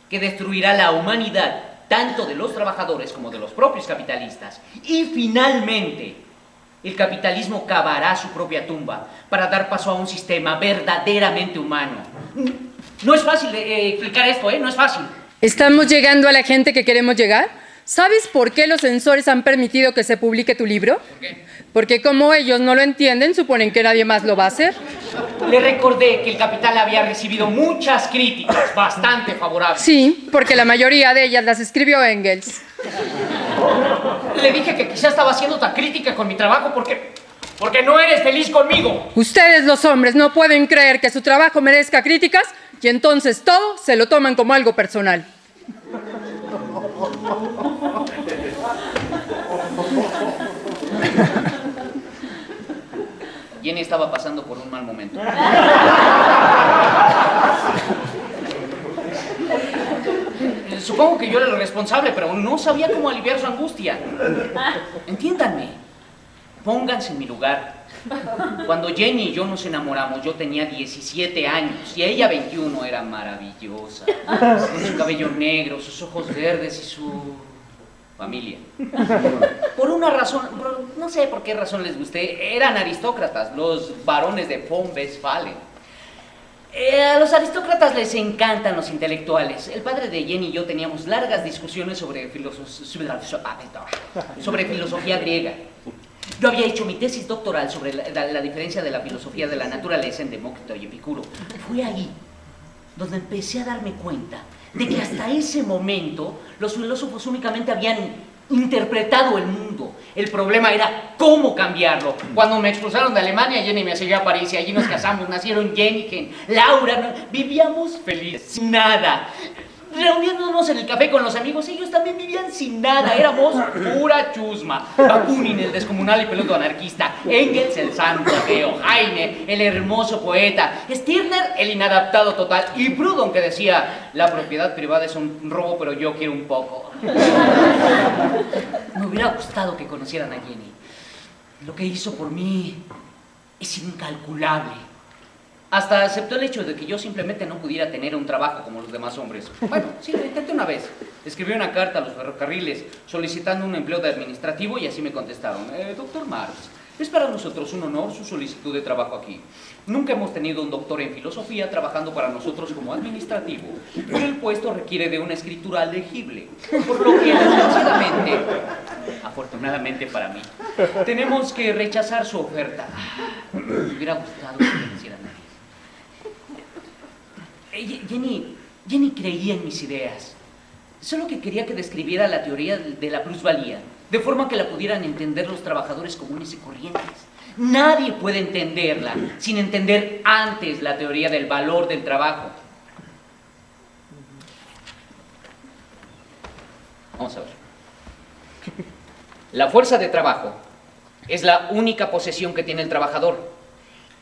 que destruirá la humanidad, tanto de los trabajadores como de los propios capitalistas. Y finalmente, el capitalismo cavará su propia tumba para dar paso a un sistema verdaderamente humano. No es fácil explicar esto, no es fácil. ¿Estamos llegando a la gente que queremos llegar? ¿Sabes por qué los censores han permitido que se publique tu libro? ¿Por qué? Porque como ellos no lo entienden, suponen que nadie más lo va a hacer. Le recordé que El Capital había recibido muchas críticas bastante favorables. Sí, porque la mayoría de ellas las escribió Engels. Le dije que quizá estaba haciendo tan crítica con mi trabajo porque no eres feliz conmigo. Ustedes los hombres no pueden creer que su trabajo merezca críticas y entonces todo se lo toman como algo personal. Jenny estaba pasando por un mal momento. Supongo que yo era el responsable, pero no sabía cómo aliviar su angustia. Entiéndanme. Pónganse en mi lugar. Cuando Jenny y yo nos enamoramos, yo tenía 17 años y ella 21. Era maravillosa. Con su cabello negro, sus ojos verdes y su familia. Por una razón, no sé por qué razón les gusté, eran aristócratas, los varones de von Westphalen. A los aristócratas les encantan los intelectuales. El padre de Jenny y yo teníamos largas discusiones sobre filosofía griega. Yo había hecho mi tesis doctoral sobre la diferencia de la filosofía de la naturaleza en Demócrito y Epicuro. Fue ahí donde empecé a darme cuenta de que hasta ese momento los filósofos únicamente habían interpretado el mundo. El problema era cómo cambiarlo. Cuando me expulsaron de Alemania, Jenny me siguió a París y allí nos casamos. Nacieron Jenny, Laura, vivíamos felices, sin nada. Reuniéndonos en el café con los amigos, ellos también vivían sin nada, éramos pura chusma. Bakunin, el descomunal y peludo anarquista, Engels, el santo ateo, Heine, el hermoso poeta, Stirner, el inadaptado total, y Proudhon, que decía, la propiedad privada es un robo, pero yo quiero un poco. Me hubiera gustado que conocieran a Jenny. Lo que hizo por mí es incalculable. Hasta aceptó el hecho de que yo simplemente no pudiera tener un trabajo como los demás hombres. Bueno, sí, lo intenté una vez. Escribí una carta a los ferrocarriles solicitando un empleo de administrativo y así me contestaron. Doctor Marx, es para nosotros un honor su solicitud de trabajo aquí. Nunca hemos tenido un doctor en filosofía trabajando para nosotros como administrativo, pero el puesto requiere de una escritura legible, por lo que desgraciadamente, afortunadamente para mí, tenemos que rechazar su oferta. Me hubiera gustado que me hicieran eso. Jenny creía en mis ideas, solo que quería que describiera la teoría de la plusvalía, de forma que la pudieran entender los trabajadores comunes y corrientes. Nadie puede entenderla sin entender antes la teoría del valor del trabajo. Vamos a ver. La fuerza de trabajo es la única posesión que tiene el trabajador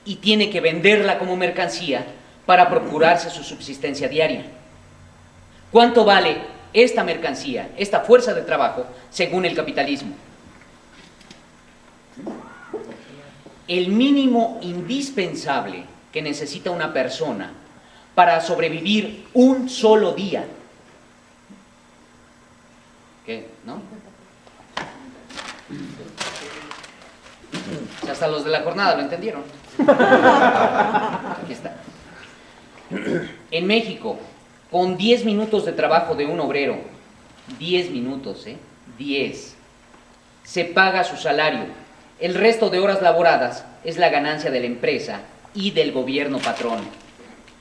y tiene que venderla como mercancía para procurarse su subsistencia diaria. ¿Cuánto vale esta mercancía, esta fuerza de trabajo, según el capitalismo? El mínimo indispensable que necesita una persona para sobrevivir un solo día. ¿Qué? ¿No? Hasta los de la jornada lo entendieron. Aquí está. En México, con 10 minutos de trabajo de un obrero, 10 minutos, 10, se paga su salario. El resto de horas laboradas es la ganancia de la empresa y del gobierno patrón.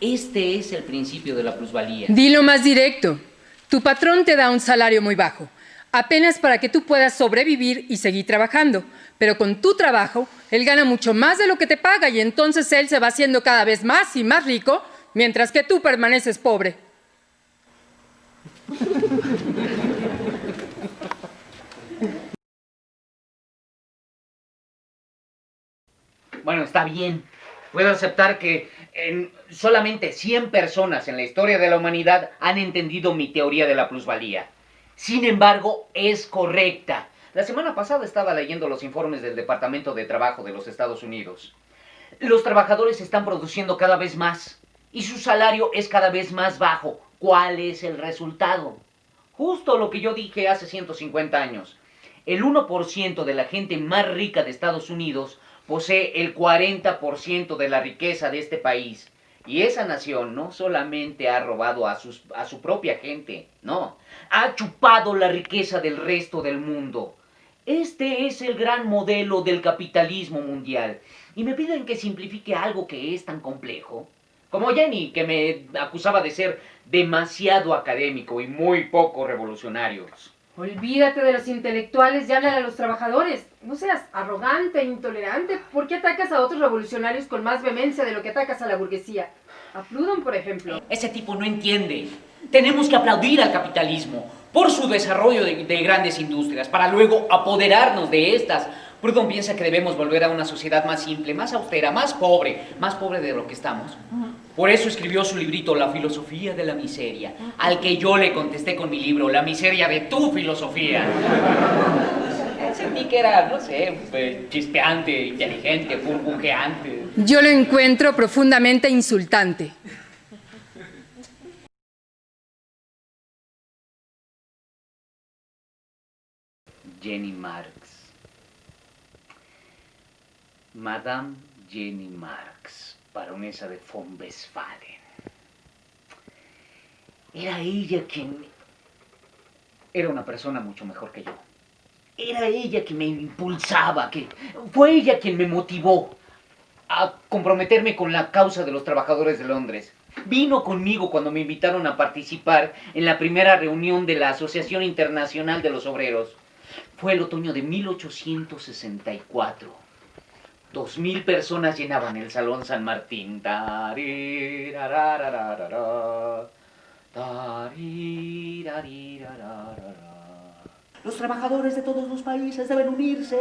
Este es el principio de la plusvalía. Dilo más directo. Tu patrón te da un salario muy bajo, apenas para que tú puedas sobrevivir y seguir trabajando. Pero con tu trabajo, él gana mucho más de lo que te paga y entonces él se va haciendo cada vez más y más rico, mientras que tú permaneces pobre. Bueno, está bien. Puedo aceptar que solamente 100 personas en la historia de la humanidad han entendido mi teoría de la plusvalía. Sin embargo, es correcta. La semana pasada estaba leyendo los informes del Departamento de Trabajo de los Estados Unidos. Los trabajadores están produciendo cada vez más y su salario es cada vez más bajo. ¿Cuál es el resultado? Justo lo que yo dije hace 150 años. El 1% de la gente más rica de Estados Unidos posee el 40% de la riqueza de este país. Y esa nación no solamente ha robado a su propia gente, no, ha chupado la riqueza del resto del mundo. Este es el gran modelo del capitalismo mundial. Y me piden que simplifique algo que es tan complejo. Como Jenny, que me acusaba de ser demasiado académico y muy poco revolucionario. Olvídate de los intelectuales y háblale a los trabajadores. No seas arrogante e intolerante. ¿Por qué atacas a otros revolucionarios con más vehemencia de lo que atacas a la burguesía? A Proudhon, por ejemplo. Ese tipo no entiende. Tenemos que aplaudir al capitalismo por su desarrollo de grandes industrias, para luego apoderarnos de estas Proudhon piensa que debemos volver a una sociedad más simple, más austera, más pobre de lo que estamos. Por eso escribió su librito La filosofía de la miseria, al que yo le contesté con mi libro La miseria de tu filosofía. Sentí que era, no sé, chispeante, inteligente, burbujeante. Yo lo encuentro profundamente insultante. Jenny Marx. Madame Jenny Marx, baronesa de von Westphalen. Era ella quien... Era una persona mucho mejor que yo. Era ella quien me impulsaba, fue ella quien me motivó a comprometerme con la causa de los trabajadores de Londres. Vino conmigo cuando me invitaron a participar en la primera reunión de la Asociación Internacional de los Obreros. Fue el otoño de 1864. 2000 personas llenaban el Salón San Martín. Los trabajadores de todos los países deben unirse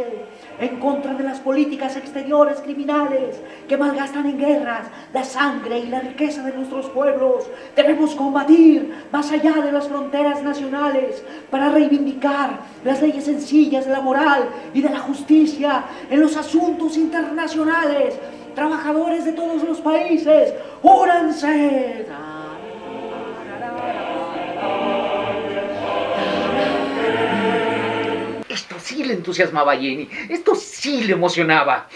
en contra de las políticas exteriores criminales que malgastan en guerras la sangre y la riqueza de nuestros pueblos. Debemos combatir más allá de las fronteras nacionales para reivindicar las leyes sencillas de la moral y de la justicia en los asuntos internacionales. Trabajadores de todos los países, únanse. Esto sí le entusiasmaba a Jenny, esto sí le emocionaba.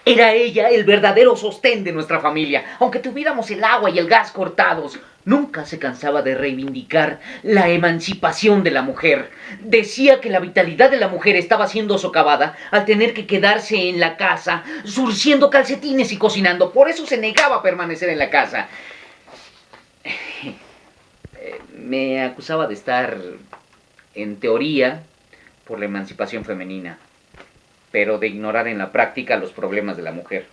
Era ella el verdadero sostén de nuestra familia. Aunque tuviéramos el agua y el gas cortados, nunca se cansaba de reivindicar la emancipación de la mujer. Decía que la vitalidad de la mujer estaba siendo socavada al tener que quedarse en la casa, surciendo calcetines y cocinando. Por eso se negaba a permanecer en la casa. Me acusaba de estar, en teoría, por la emancipación femenina, pero de ignorar en la práctica los problemas de la mujer.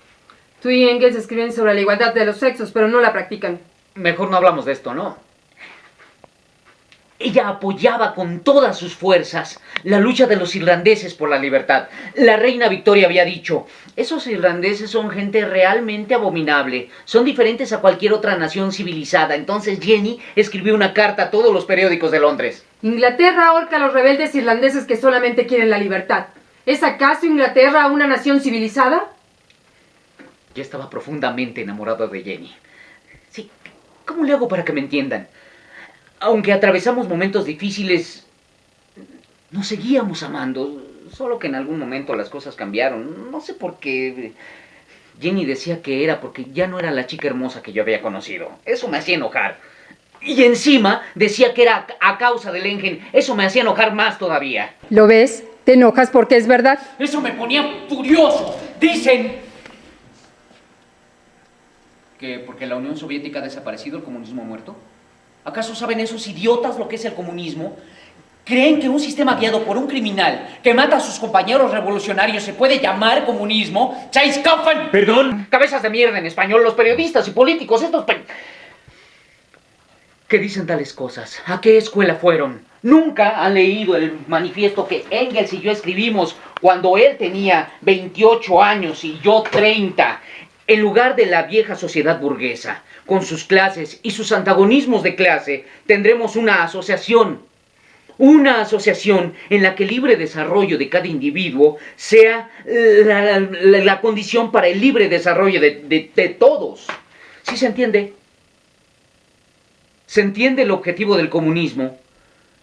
Tú y Engels escriben sobre la igualdad de los sexos, pero no la practican. Mejor no hablamos de esto, ¿no? Ella apoyaba con todas sus fuerzas la lucha de los irlandeses por la libertad. La reina Victoria había dicho: esos irlandeses son gente realmente abominable, son diferentes a cualquier otra nación civilizada. Entonces Jenny escribió una carta a todos los periódicos de Londres. Inglaterra ahorca a los rebeldes irlandeses que solamente quieren la libertad. ¿Es acaso Inglaterra una nación civilizada? Yo estaba profundamente enamorado de Jenny. Sí, ¿cómo le hago para que me entiendan? Aunque atravesamos momentos difíciles, nos seguíamos amando. Solo que en algún momento las cosas cambiaron. No sé por qué. Jenny decía que era porque ya no era la chica hermosa que yo había conocido. Eso me hacía enojar. Y encima decía que era a causa del Engen. Eso me hacía enojar más todavía. ¿Lo ves? ¿Te enojas porque es verdad? Eso me ponía furioso. Dicen que porque la Unión Soviética ha desaparecido, el comunismo ha muerto. ¿Acaso saben esos idiotas lo que es el comunismo? ¿Creen que un sistema guiado por un criminal que mata a sus compañeros revolucionarios se puede llamar comunismo? ¡Chaiskoffen! ¿Perdón? Cabezas de mierda en español, los periodistas y políticos, estos que dicen tales cosas. ¿A qué escuela fueron? Nunca han leído el manifiesto que Engels y yo escribimos cuando él tenía 28 años y yo 30. En lugar de la vieja sociedad burguesa, con sus clases y sus antagonismos de clase, tendremos una asociación en la que el libre desarrollo de cada individuo sea la condición para el libre desarrollo de todos. ¿Sí se entiende? ¿Se entiende el objetivo del comunismo?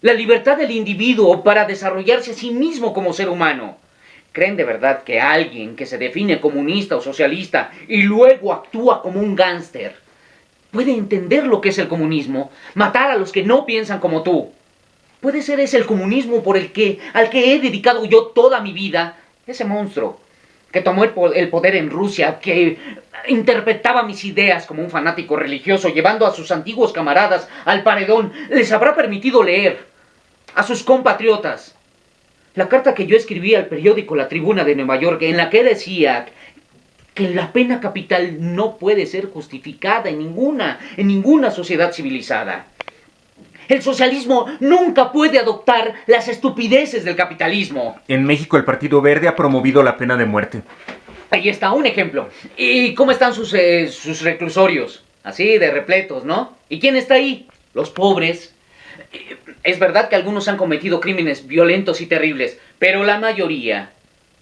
La libertad del individuo para desarrollarse a sí mismo como ser humano. ¿Creen de verdad que alguien que se define comunista o socialista y luego actúa como un gángster puede entender lo que es el comunismo? Matar a los que no piensan como tú. ¿Puede ser ese el comunismo al que he dedicado yo toda mi vida? Ese monstruo que tomó el poder en Rusia, que interpretaba mis ideas como un fanático religioso, llevando a sus antiguos camaradas al paredón, les habrá permitido leer a sus compatriotas la carta que yo escribí al periódico La Tribuna de Nueva York, en la que decía que la pena capital no puede ser justificada en ninguna sociedad civilizada. El socialismo nunca puede adoptar las estupideces del capitalismo. En México el Partido Verde ha promovido la pena de muerte. Ahí está, un ejemplo. ¿Y cómo están sus reclusorios? Así, de repletos, ¿no? ¿Y quién está ahí? Los pobres. Es verdad que algunos han cometido crímenes violentos y terribles, pero la mayoría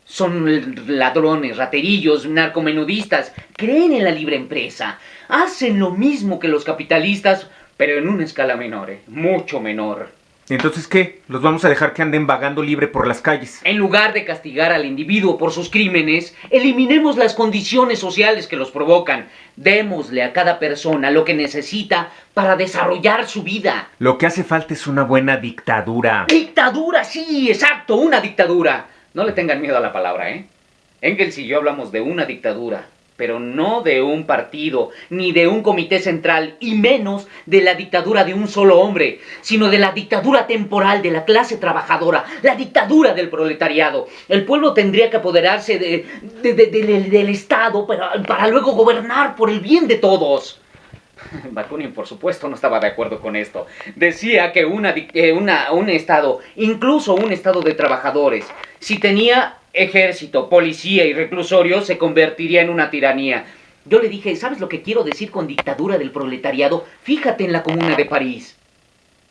son ladrones, raterillos, narcomenudistas. Creen en la libre empresa. Hacen lo mismo que los capitalistas, pero en una escala menor, mucho menor. ¿Entonces qué? ¿Los vamos a dejar que anden vagando libre por las calles? En lugar de castigar al individuo por sus crímenes, eliminemos las condiciones sociales que los provocan. Démosle a cada persona lo que necesita para desarrollar su vida. Lo que hace falta es una buena dictadura. ¡Dictadura! Sí, exacto, una dictadura. No le tengan miedo a la palabra, ¿eh? Engels y yo hablamos de una dictadura, pero no de un partido, ni de un comité central, y menos de la dictadura de un solo hombre, sino de la dictadura temporal de la clase trabajadora, la dictadura del proletariado. El pueblo tendría que apoderarse del Estado para luego gobernar por el bien de todos. Bakunin, por supuesto, no estaba de acuerdo con esto. Decía que un Estado, incluso un Estado de trabajadores, si tenía ejército, policía y reclusorio, se convertiría en una tiranía. Yo le dije, ¿sabes lo que quiero decir con dictadura del proletariado? Fíjate en la Comuna de París.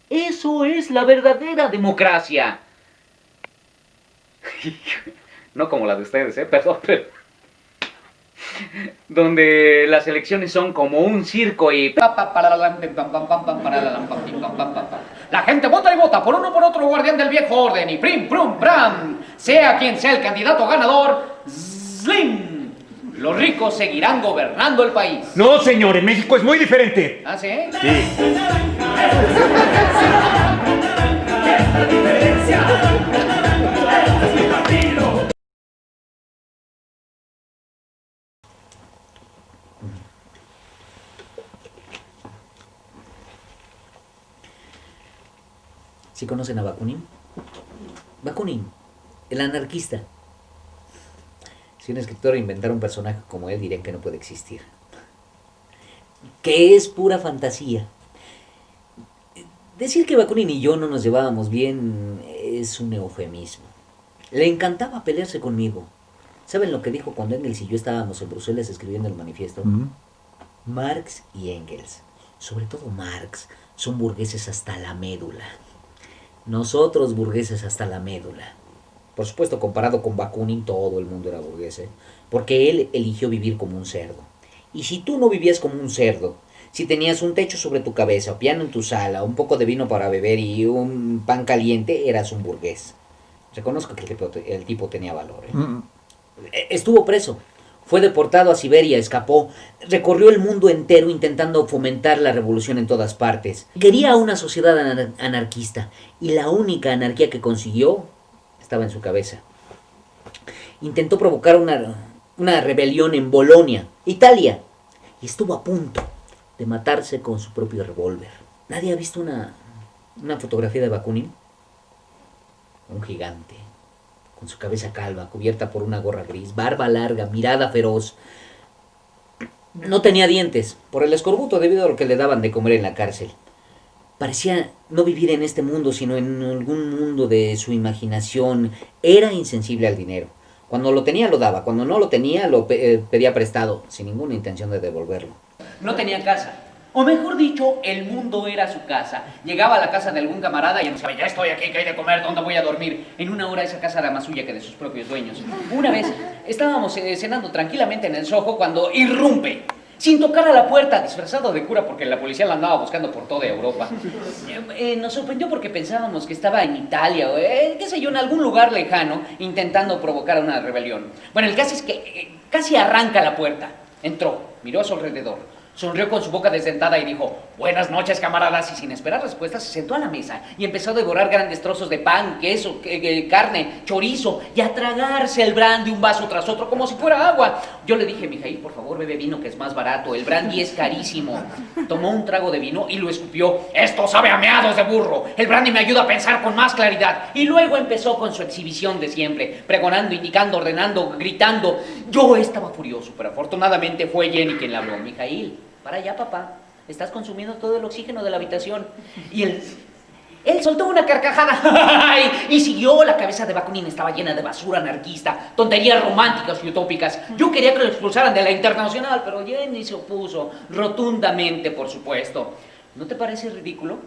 Eso es la verdadera democracia. No como la de ustedes, perdón, pero... donde las elecciones son como un circo y... La gente vota y vota por uno o por otro guardián del viejo orden y prim, prum, pram. Sea quien sea el candidato ganador, ¡zlim! Los ricos seguirán gobernando el país. No, señor, en México es muy diferente. ¿Ah, sí? Sí. ¿Sí conocen a Bakunin? Bakunin, el anarquista. Si un escritor inventara un personaje como él, dirían que no puede existir. Que es pura fantasía. Decir que Bakunin y yo no nos llevábamos bien es un eufemismo. Le encantaba pelearse conmigo. ¿Saben lo que dijo cuando Engels y yo estábamos en Bruselas escribiendo el manifiesto? Marx y Engels, sobre todo Marx, son burgueses hasta la médula. Nosotros burgueses hasta la médula. Por supuesto, comparado con Bakunin, todo el mundo era burgués, porque él eligió vivir como un cerdo. Y si tú no vivías como un cerdo, si tenías un techo sobre tu cabeza, piano en tu sala, un poco de vino para beber y un pan caliente, eras un burgués. Reconozco que el tipo tenía valor. Estuvo preso, fue deportado a Siberia, escapó, recorrió el mundo entero intentando fomentar la revolución en todas partes. Quería una sociedad anarquista y la única anarquía que consiguió estaba en su cabeza. Intentó provocar una rebelión en Bolonia, Italia, y estuvo a punto de matarse con su propio revólver. ¿Nadie ha visto una fotografía de Bakunin? Un gigante, con su cabeza calva, cubierta por una gorra gris, barba larga, mirada feroz. No tenía dientes, por el escorbuto debido a lo que le daban de comer en la cárcel. Parecía no vivir en este mundo, sino en algún mundo de su imaginación. Era insensible al dinero. Cuando lo tenía lo daba, cuando no lo tenía lo pedía prestado, sin ninguna intención de devolverlo. No tenía casa. O mejor dicho, el mundo era su casa. Llegaba a la casa de algún camarada y anunciaba, ya estoy aquí, ¿qué hay de comer? ¿Dónde voy a dormir? En una hora esa casa era más suya que de sus propios dueños. Una vez estábamos cenando tranquilamente en el Soho cuando irrumpe, sin tocar a la puerta, disfrazado de cura porque la policía la andaba buscando por toda Europa. Nos sorprendió porque pensábamos que estaba en Italia o, qué sé yo, en algún lugar lejano, intentando provocar una rebelión. Bueno, el caso es que casi arranca la puerta. Entró, miró a su alrededor. Sonrió con su boca desdentada y dijo, buenas noches, camaradas, y sin esperar respuesta se sentó a la mesa y empezó a devorar grandes trozos de pan, queso, carne, chorizo y a tragarse el brandy un vaso tras otro como si fuera agua. Yo le dije, Mijail, por favor, bebe vino que es más barato, el brandy es carísimo. Tomó un trago de vino y lo escupió. Esto sabe a meados de burro, el brandy me ayuda a pensar con más claridad. Y luego empezó con su exhibición de siempre, pregonando, indicando, ordenando, gritando. Yo estaba furioso, pero afortunadamente fue Jenny quien le habló. Mijail, para allá, papá. Estás consumiendo todo el oxígeno de la habitación. Y él soltó una carcajada y siguió. La cabeza de Bakunin estaba llena de basura anarquista, tonterías románticas y utópicas. Yo quería que lo expulsaran de la Internacional, pero Jenny se opuso, rotundamente, por supuesto. ¿No te parece ridículo?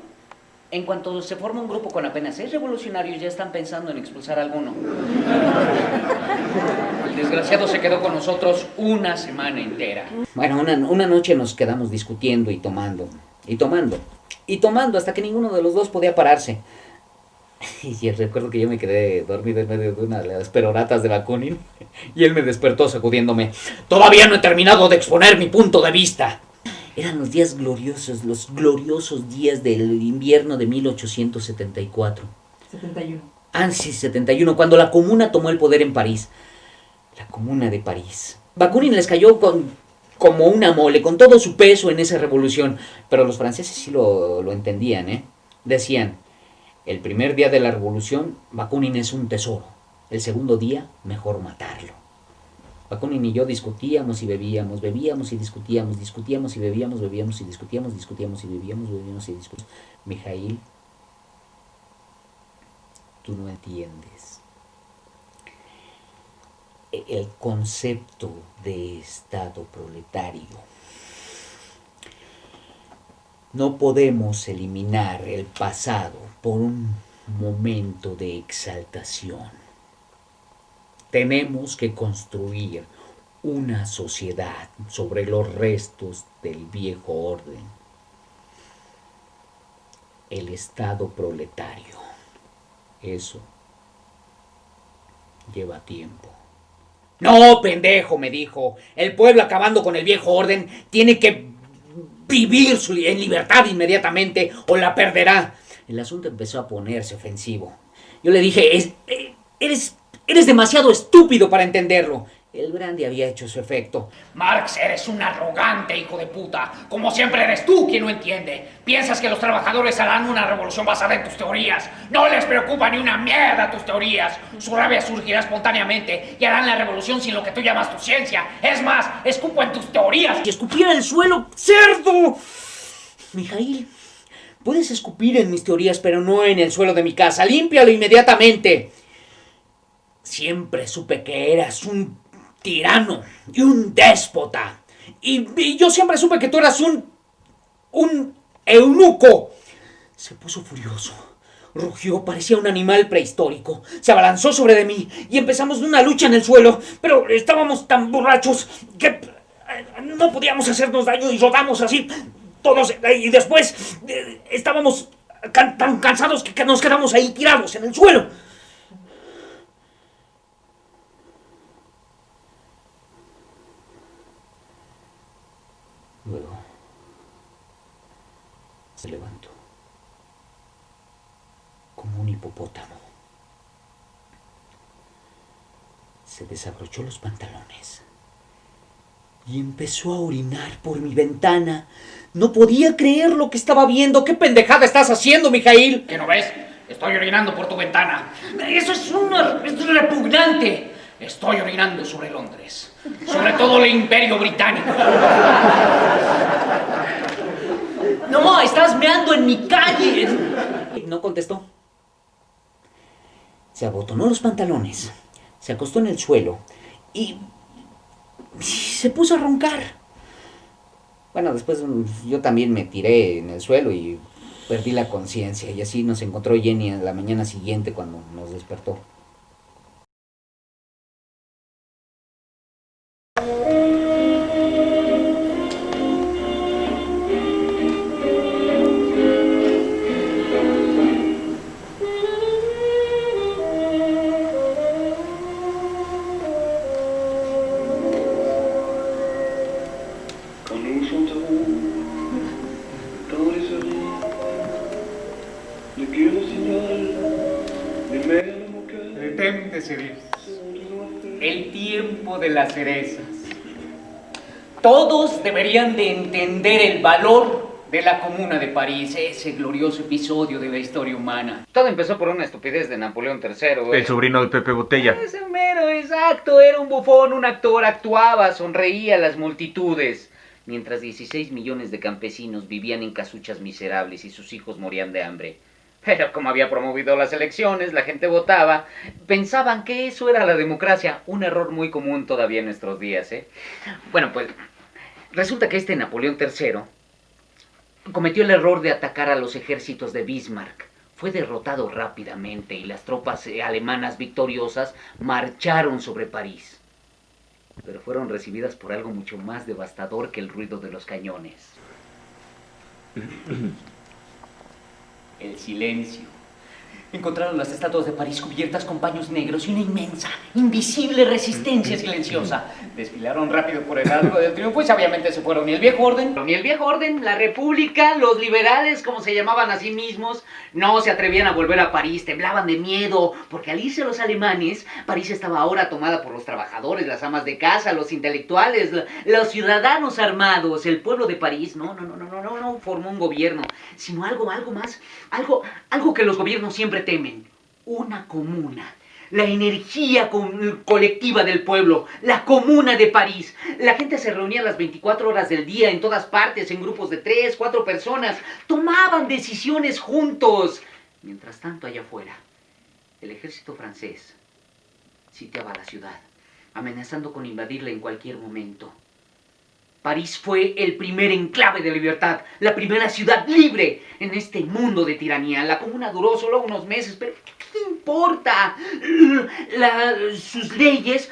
En cuanto se forma un grupo con apenas 6 revolucionarios, ya están pensando en expulsar a alguno. El desgraciado se quedó con nosotros una semana entera. Bueno, una noche nos quedamos discutiendo y tomando hasta que ninguno de los dos podía pararse. Y recuerdo que yo me quedé dormido en medio de una de las peroratas de Bakunin y él me despertó sacudiéndome. Todavía no he terminado de exponer mi punto de vista. Eran los días gloriosos, los gloriosos días del invierno de 1874. 71. Ah, sí, 71, cuando la Comuna tomó el poder en París. La Comuna de París. Bakunin les cayó como una mole, con todo su peso en esa revolución. Pero los franceses sí lo entendían, ¿eh? Decían, el primer día de la revolución, Bakunin es un tesoro. El segundo día, mejor matarlo. Bakunin y yo discutíamos y bebíamos y discutíamos y bebíamos y discutíamos y bebíamos y discutíamos. Mijail, tú no entiendes. El concepto de Estado proletario. No podemos eliminar el pasado por un momento de exaltación. Tenemos que construir una sociedad sobre los restos del viejo orden. El Estado proletario. Eso lleva tiempo. No, pendejo, me dijo. El pueblo, acabando con el viejo orden, tiene que vivir en libertad inmediatamente o la perderá. El asunto empezó a ponerse ofensivo. Yo le dije, eres demasiado estúpido para entenderlo. El brandy había hecho su efecto. Marx, eres un arrogante hijo de puta. Como siempre eres tú quien no entiende. Piensas que los trabajadores harán una revolución basada en tus teorías. No les preocupa ni una mierda tus teorías. Su rabia surgirá espontáneamente y harán la revolución sin lo que tú llamas tu ciencia. Es más, escupo en tus teorías y escupir en el suelo, cerdo. Mijail, puedes escupir en mis teorías, pero no en el suelo de mi casa. Límpialo inmediatamente. Siempre supe que eras un tirano y un déspota. Y yo siempre supe que tú eras un eunuco. Se puso furioso. Rugió, parecía un animal prehistórico. Se abalanzó sobre de mí y empezamos una lucha en el suelo. Pero estábamos tan borrachos que no podíamos hacernos daño y rodamos así todos. Y después estábamos tan cansados que nos quedamos ahí tirados en el suelo. Luego se levantó como un hipopótamo. Se desabrochó los pantalones y empezó a orinar por mi ventana. No podía creer lo que estaba viendo. ¿Qué pendejada estás haciendo, Mijail? ¿Qué no ves? Estoy orinando por tu ventana. Eso es repugnante. Estoy orinando sobre Londres. Sobre todo el Imperio Británico. No, estás meando en mi calle. No contestó. Se abotonó los pantalones, se acostó en el suelo y se puso a roncar. Bueno, después yo también me tiré en el suelo y perdí la conciencia. Y así nos encontró Jenny a la mañana siguiente cuando nos despertó. Detente, cerezas. El tiempo de las cerezas. Todos deberían de entender el valor de la Comuna de París, ese glorioso episodio de la historia humana. Todo empezó por una estupidez de Napoleón III. El sobrino de Pepe Botella. Ese mero, exacto, era un bufón, un actor, actuaba, sonreía a las multitudes. mientras 16 millones de campesinos vivían en casuchas miserables y sus hijos morían de hambre. Pero como había promovido las elecciones, la gente votaba, pensaban que eso era la democracia, un error muy común todavía en nuestros días, ¿eh? Bueno, pues resulta que este Napoleón III cometió el error de atacar a los ejércitos de Bismarck. Fue derrotado rápidamente y las tropas alemanas victoriosas marcharon sobre París. Pero fueron recibidas por algo mucho más devastador que el ruido de los cañones. El silencio. Encontraron las estatuas de París cubiertas con paños negros y una inmensa, invisible resistencia silenciosa. Desfilaron rápido por el Arco del Triunfo y sabiamente se fueron. Ni el viejo orden, la República, los liberales, como se llamaban a sí mismos, no se atrevían a volver a París, temblaban de miedo, porque al irse los alemanes, París estaba ahora tomada por los trabajadores, las amas de casa, los intelectuales, los ciudadanos armados. El pueblo de París no formó un gobierno, sino algo más, algo que los gobiernos siempre temen, una comuna. La energía colectiva del pueblo, la comuna de París. La gente se reunía las 24 horas del día en todas partes, en grupos de 3, 4 personas. Tomaban decisiones juntos. Mientras tanto, allá afuera, el ejército francés sitiaba la ciudad, amenazando con invadirla en cualquier momento. París fue el primer enclave de libertad, la primera ciudad libre en este mundo de tiranía. La comuna duró solo unos meses, pero ¿qué importa? Sus leyes...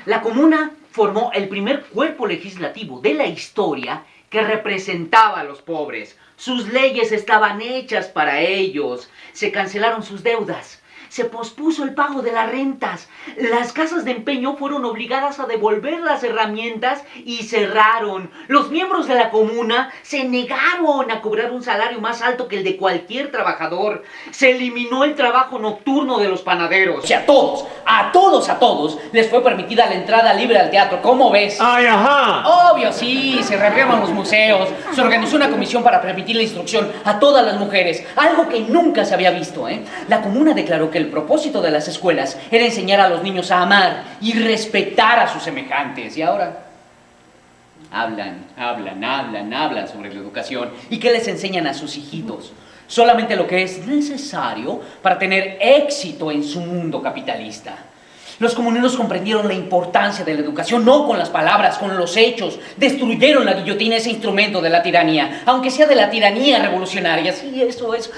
La comuna formó el primer cuerpo legislativo de la historia que representaba a los pobres. Sus leyes estaban hechas para ellos. Se cancelaron sus deudas. Se pospuso el pago de las rentas. Las casas de empeño fueron obligadas a devolver las herramientas y cerraron. Los miembros de la comuna se negaron a cobrar un salario más alto que el de cualquier trabajador. Se eliminó el trabajo nocturno de los panaderos. Y a todos les fue permitida la entrada libre al teatro. ¿Cómo ves? ¡Ay, ajá! Obvio, sí. Se reabrieron los museos. Se organizó una comisión para permitir la instrucción a todas las mujeres. Algo que nunca se había visto, ¿eh? La comuna declaró que el propósito de las escuelas era enseñar a los niños a amar y respetar a sus semejantes. Y ahora hablan sobre la educación. ¿Y qué les enseñan a sus hijitos? Solamente lo que es necesario para tener éxito en su mundo capitalista. Los comuneros comprendieron la importancia de la educación, no con las palabras, con los hechos. Destruyeron la guillotina, ese instrumento de la tiranía, aunque sea de la tiranía revolucionaria. Sí, eso es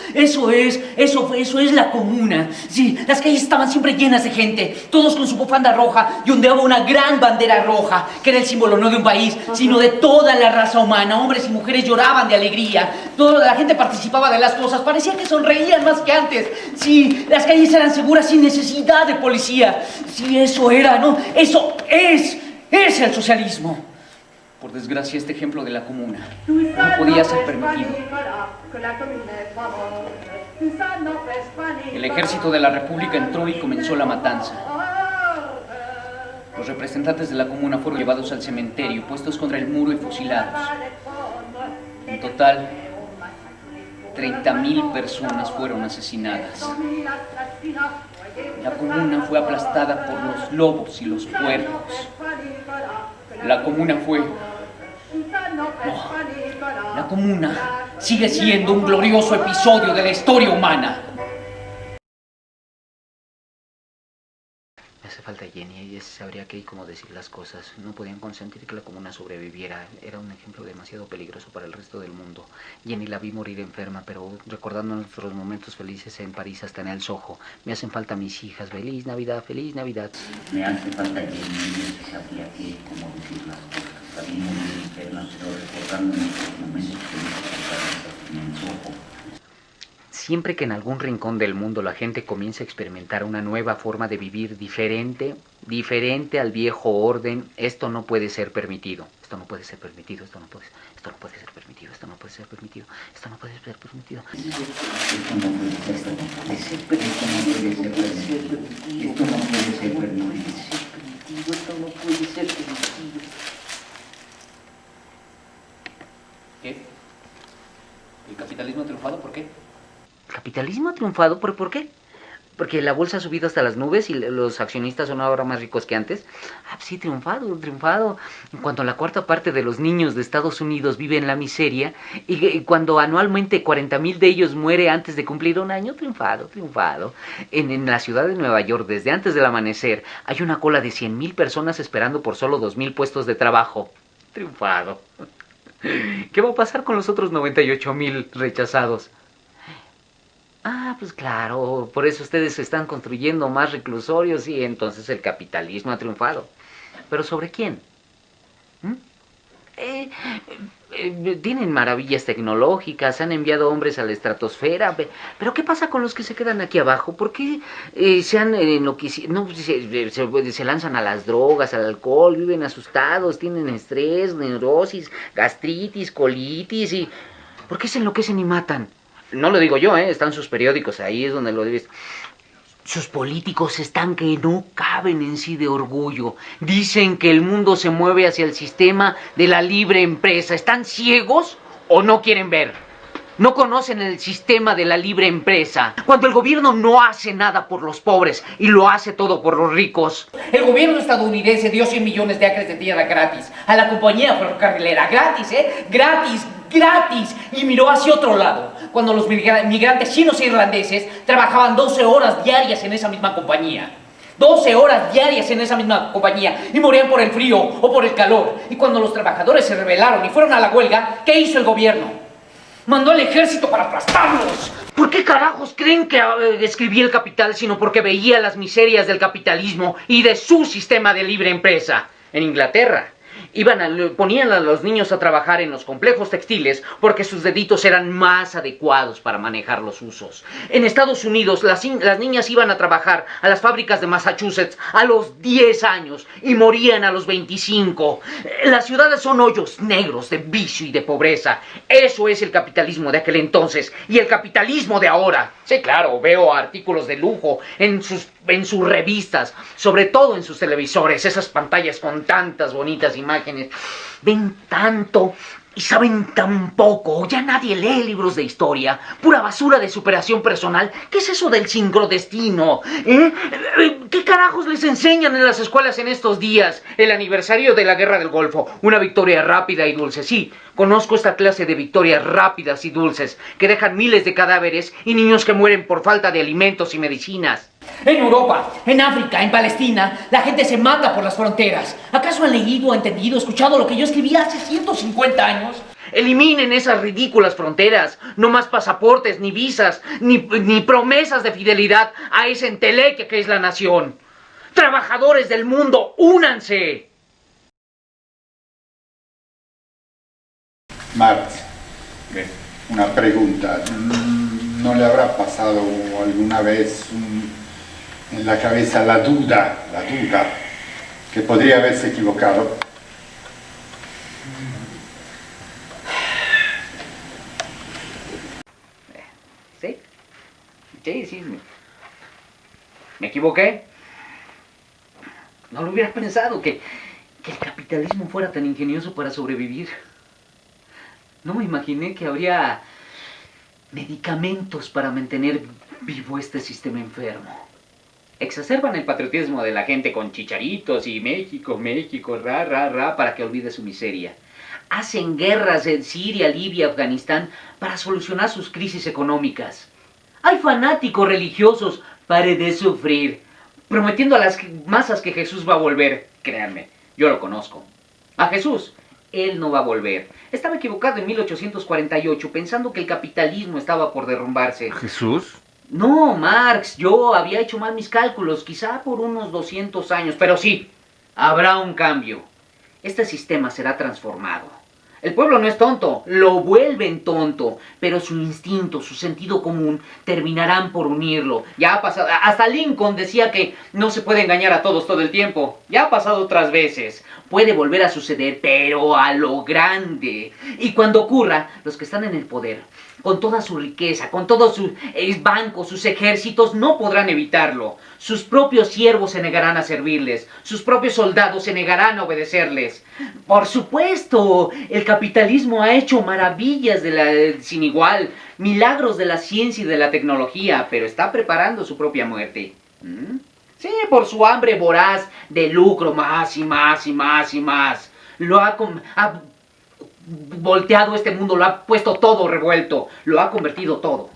la comuna. Sí, las calles estaban siempre llenas de gente, todos con su bufanda roja y ondeaba una gran bandera roja, que era el símbolo no de un país, sino de toda la raza humana. Hombres y mujeres lloraban de alegría, toda la gente participaba de las cosas, parecía que sonreían más que antes. Sí, las calles eran seguras sin necesidad de policía. Sí, eso era, ¿no? Eso es el socialismo. Por desgracia, este ejemplo de la comuna no podía ser permitido. El ejército de la República entró y comenzó la matanza. Los representantes de la comuna fueron llevados al cementerio, puestos contra el muro y fusilados. En total, 30.000 personas fueron asesinadas. La comuna fue aplastada por los lobos y los puercos. La comuna sigue siendo un glorioso episodio de la historia humana. Me hace falta Jenny, ella sabría qué y cómo decir las cosas. No podían consentir que la comuna sobreviviera. Era un ejemplo demasiado peligroso para el resto del mundo. Jenny la vi morir enferma, pero recordando nuestros momentos felices en París, hasta en el Soho. Me hacen falta mis hijas. Feliz Navidad, feliz Navidad. Me hace falta Jenny, ella sabría qué y cómo decir las cosas. También morir enferma, pero recordando nuestros momentos felices en el Soho. Siempre que en algún rincón del mundo la gente comienza a experimentar una nueva forma de vivir diferente al viejo orden, esto no puede ser permitido. Esto no puede ser permitido, esto no puede ser permitido. Esto no puede ser permitido. Esto no puede ser permitido. ¿Qué? ¿El capitalismo ha triunfado? ¿Por qué? ¿Capitalismo ha triunfado? ¿Por qué? porque la bolsa ha subido hasta las nubes y los accionistas son ahora más ricos que antes. Ah, sí, triunfado. Cuando la cuarta parte de los niños de Estados Unidos vive en la miseria y cuando anualmente 40,000 de ellos muere antes de cumplir un año, triunfado. En la ciudad de Nueva York, desde antes del amanecer, hay una cola de 100,000 personas esperando por solo 2,000 puestos de trabajo. Triunfado. ¿Qué va a pasar con los otros 98,000 rechazados? Ah, pues claro, por eso ustedes están construyendo más reclusorios y entonces el capitalismo ha triunfado. ¿Pero sobre quién? Tienen maravillas tecnológicas, han enviado hombres a la estratosfera, pero ¿qué pasa con los que se quedan aquí abajo? ¿Por qué se lanzan a las drogas, al alcohol, viven asustados, tienen estrés, neurosis, gastritis, colitis y... ¿por qué se enloquecen y matan? No lo digo yo, están sus periódicos, ahí es donde lo he visto. Sus políticos están que no caben en sí de orgullo. Dicen que el mundo se mueve hacia el sistema de la libre empresa. ¿Están ciegos o no quieren ver? No conocen el sistema de la libre empresa. Cuando el gobierno no hace nada por los pobres y lo hace todo por los ricos. El gobierno estadounidense dio 100 millones de acres de tierra gratis a la compañía ferrocarrilera. Gratis, gratis. Y miró hacia otro lado, cuando los migrantes chinos e irlandeses trabajaban 12 horas diarias en esa misma compañía. 12 horas diarias en esa misma compañía y morían por el frío o por el calor. Y cuando los trabajadores se rebelaron y fueron a la huelga, ¿qué hizo el gobierno? Mandó al ejército para aplastarlos. ¿Por qué carajos creen que escribí El Capital sino porque veía las miserias del capitalismo y de su sistema de libre empresa? En Inglaterra ponían a los niños a trabajar en los complejos textiles porque sus deditos eran más adecuados para manejar los usos. En Estados Unidos las niñas iban a trabajar a las fábricas de Massachusetts a los 10 años y morían a los 25. Las ciudades son hoyos negros de vicio y de pobreza. Eso es el capitalismo de aquel entonces y el capitalismo de ahora. Sí, claro, veo artículos de lujo en sus revistas, sobre todo en sus televisores, esas pantallas con tantas bonitas imágenes. Ven tanto y saben tan poco. Ya nadie lee libros de historia. Pura basura de superación personal. ¿Qué es eso del sincrodestino? ¿Qué carajos les enseñan en las escuelas en estos días? El aniversario de la Guerra del Golfo. Una victoria rápida y dulce. Sí, conozco esta clase de victorias rápidas y dulces que dejan miles de cadáveres y niños que mueren por falta de alimentos y medicinas. En Europa, en África, en Palestina, la gente se mata por las fronteras. ¿Acaso han leído, entendido, escuchado lo que yo escribí hace 150 años? Eliminen esas ridículas fronteras. No más pasaportes, ni visas, ni promesas de fidelidad a ese enteleque que es la nación. Trabajadores del mundo, únanse. Marx, una pregunta. ¿No le habrá pasado alguna vez en la cabeza la duda que podría haberse equivocado? Sí, me equivoqué. No lo hubiera pensado que el capitalismo fuera tan ingenioso para sobrevivir. No me imaginé que habría medicamentos para mantener vivo este sistema enfermo. Exacerban el patriotismo de la gente con chicharitos y México, ra, para que olvide su miseria. Hacen guerras en Siria, Libia, Afganistán para solucionar sus crisis económicas. Hay fanáticos religiosos, pare de sufrir, prometiendo a las masas que Jesús va a volver. Créanme, yo lo conozco. A Jesús, él no va a volver. Estaba equivocado en 1848, pensando que el capitalismo estaba por derrumbarse. ¿Jesús? No, Marx, yo había hecho mal mis cálculos, quizá por unos 200 años, pero sí, habrá un cambio. Este sistema será transformado. El pueblo no es tonto, lo vuelven tonto, pero su instinto, su sentido común terminarán por unirlo. Ya ha pasado, hasta Lincoln decía que no se puede engañar a todos todo el tiempo. Ya ha pasado otras veces. Puede volver a suceder, pero a lo grande. Y cuando ocurra, los que están en el poder, con toda su riqueza, con todos sus bancos, sus ejércitos, no podrán evitarlo. Sus propios siervos se negarán a servirles, sus propios soldados se negarán a obedecerles. Por supuesto, el capitalismo ha hecho maravillas sin igual, milagros de la ciencia y de la tecnología, pero está preparando su propia muerte. Sí, por su hambre voraz de lucro, más y más y más y más. Ha volteado este mundo, lo ha puesto todo revuelto, lo ha convertido todo.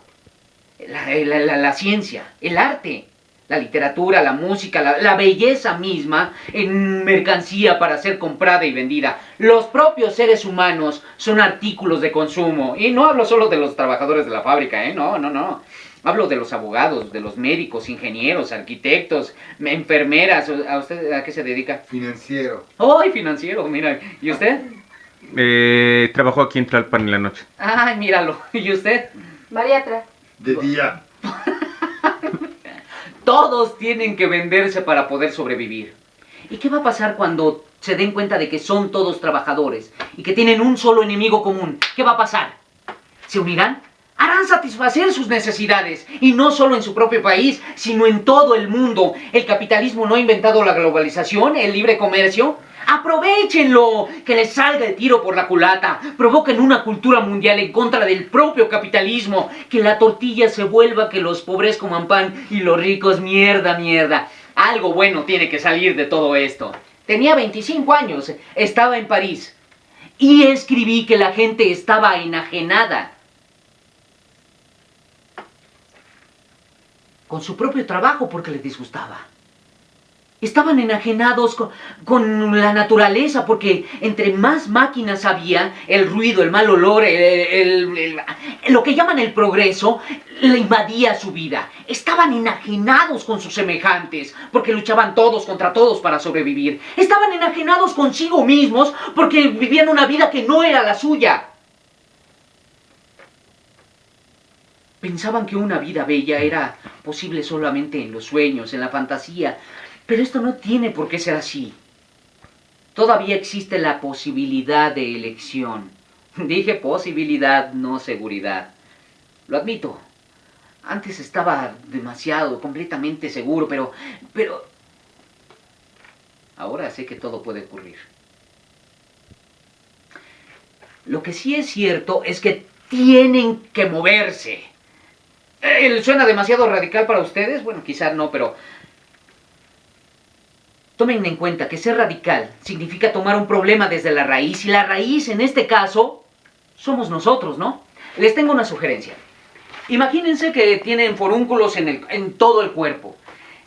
La ciencia, el arte, la literatura, la música, la belleza misma en mercancía para ser comprada y vendida. Los propios seres humanos son artículos de consumo. Y no hablo solo de los trabajadores de la fábrica, no. Hablo de los abogados, de los médicos, ingenieros, arquitectos, enfermeras. ¿A usted a qué se dedica? Financiero. ¡Ay, financiero! Mira, ¿y usted? Trabajo aquí en Tlalpan en la noche. ¡Ay, míralo! ¿Y usted? Bariatra. De día. Todos tienen que venderse para poder sobrevivir. ¿Y qué va a pasar cuando se den cuenta de que son todos trabajadores y que tienen un solo enemigo común? ¿Qué va a pasar? ¿Se unirán? Harán satisfacer sus necesidades, y no solo en su propio país, sino en todo el mundo. El capitalismo no ha inventado la globalización, el libre comercio. ¡Aprovechenlo! Que les salga el tiro por la culata. Provoquen una cultura mundial en contra del propio capitalismo. Que la tortilla se vuelva, que los pobres coman pan y los ricos mierda. Algo bueno tiene que salir de todo esto. Tenía 25 años, estaba en París y escribí que la gente estaba enajenada con su propio trabajo porque les disgustaba. Estaban enajenados con la naturaleza porque entre más máquinas había, el ruido, el mal olor, lo que llaman el progreso, le invadía su vida. Estaban enajenados con sus semejantes porque luchaban todos contra todos para sobrevivir. Estaban enajenados consigo mismos porque vivían una vida que no era la suya. Pensaban que una vida bella era posible solamente en los sueños, en la fantasía. Pero esto no tiene por qué ser así. Todavía existe la posibilidad de elección. Dije posibilidad, no seguridad. Lo admito. Antes estaba demasiado, completamente seguro, pero... ahora sé que todo puede ocurrir. Lo que sí es cierto es que tienen que moverse. ¿Suena demasiado radical para ustedes? Bueno, quizás no, pero... tomen en cuenta que ser radical significa tomar un problema desde la raíz, y la raíz, en este caso, somos nosotros, ¿no? Les tengo una sugerencia. Imagínense que tienen forúnculos en todo el cuerpo,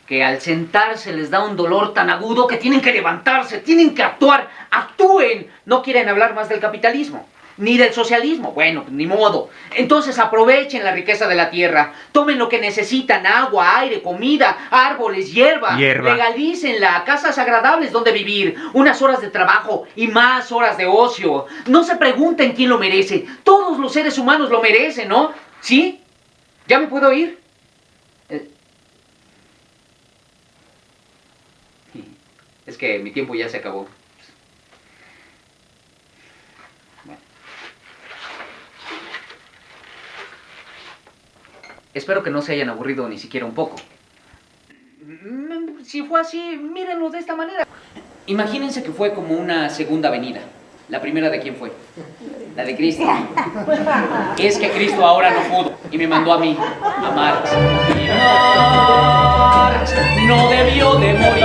que al sentarse les da un dolor tan agudo que tienen que levantarse, tienen que actuar. ¡Actúen! No quieren hablar más del capitalismo, ni del socialismo. Bueno, ni modo. Entonces aprovechen la riqueza de la tierra. Tomen lo que necesitan: agua, aire, comida, árboles, hierba. Legalícenla, casas agradables donde vivir, unas horas de trabajo y más horas de ocio. No se pregunten quién lo merece. Todos los seres humanos lo merecen, ¿no? ¿Sí? ¿Ya me puedo ir? Es que mi tiempo ya se acabó. Espero que no se hayan aburrido ni siquiera un poco. Si fue así, mírenlo de esta manera. Imagínense que fue como una segunda venida. ¿La primera de quién fue? La de Cristo. Es que Cristo ahora no pudo y me mandó a mí, a Marx. Y Marx no debió de morir.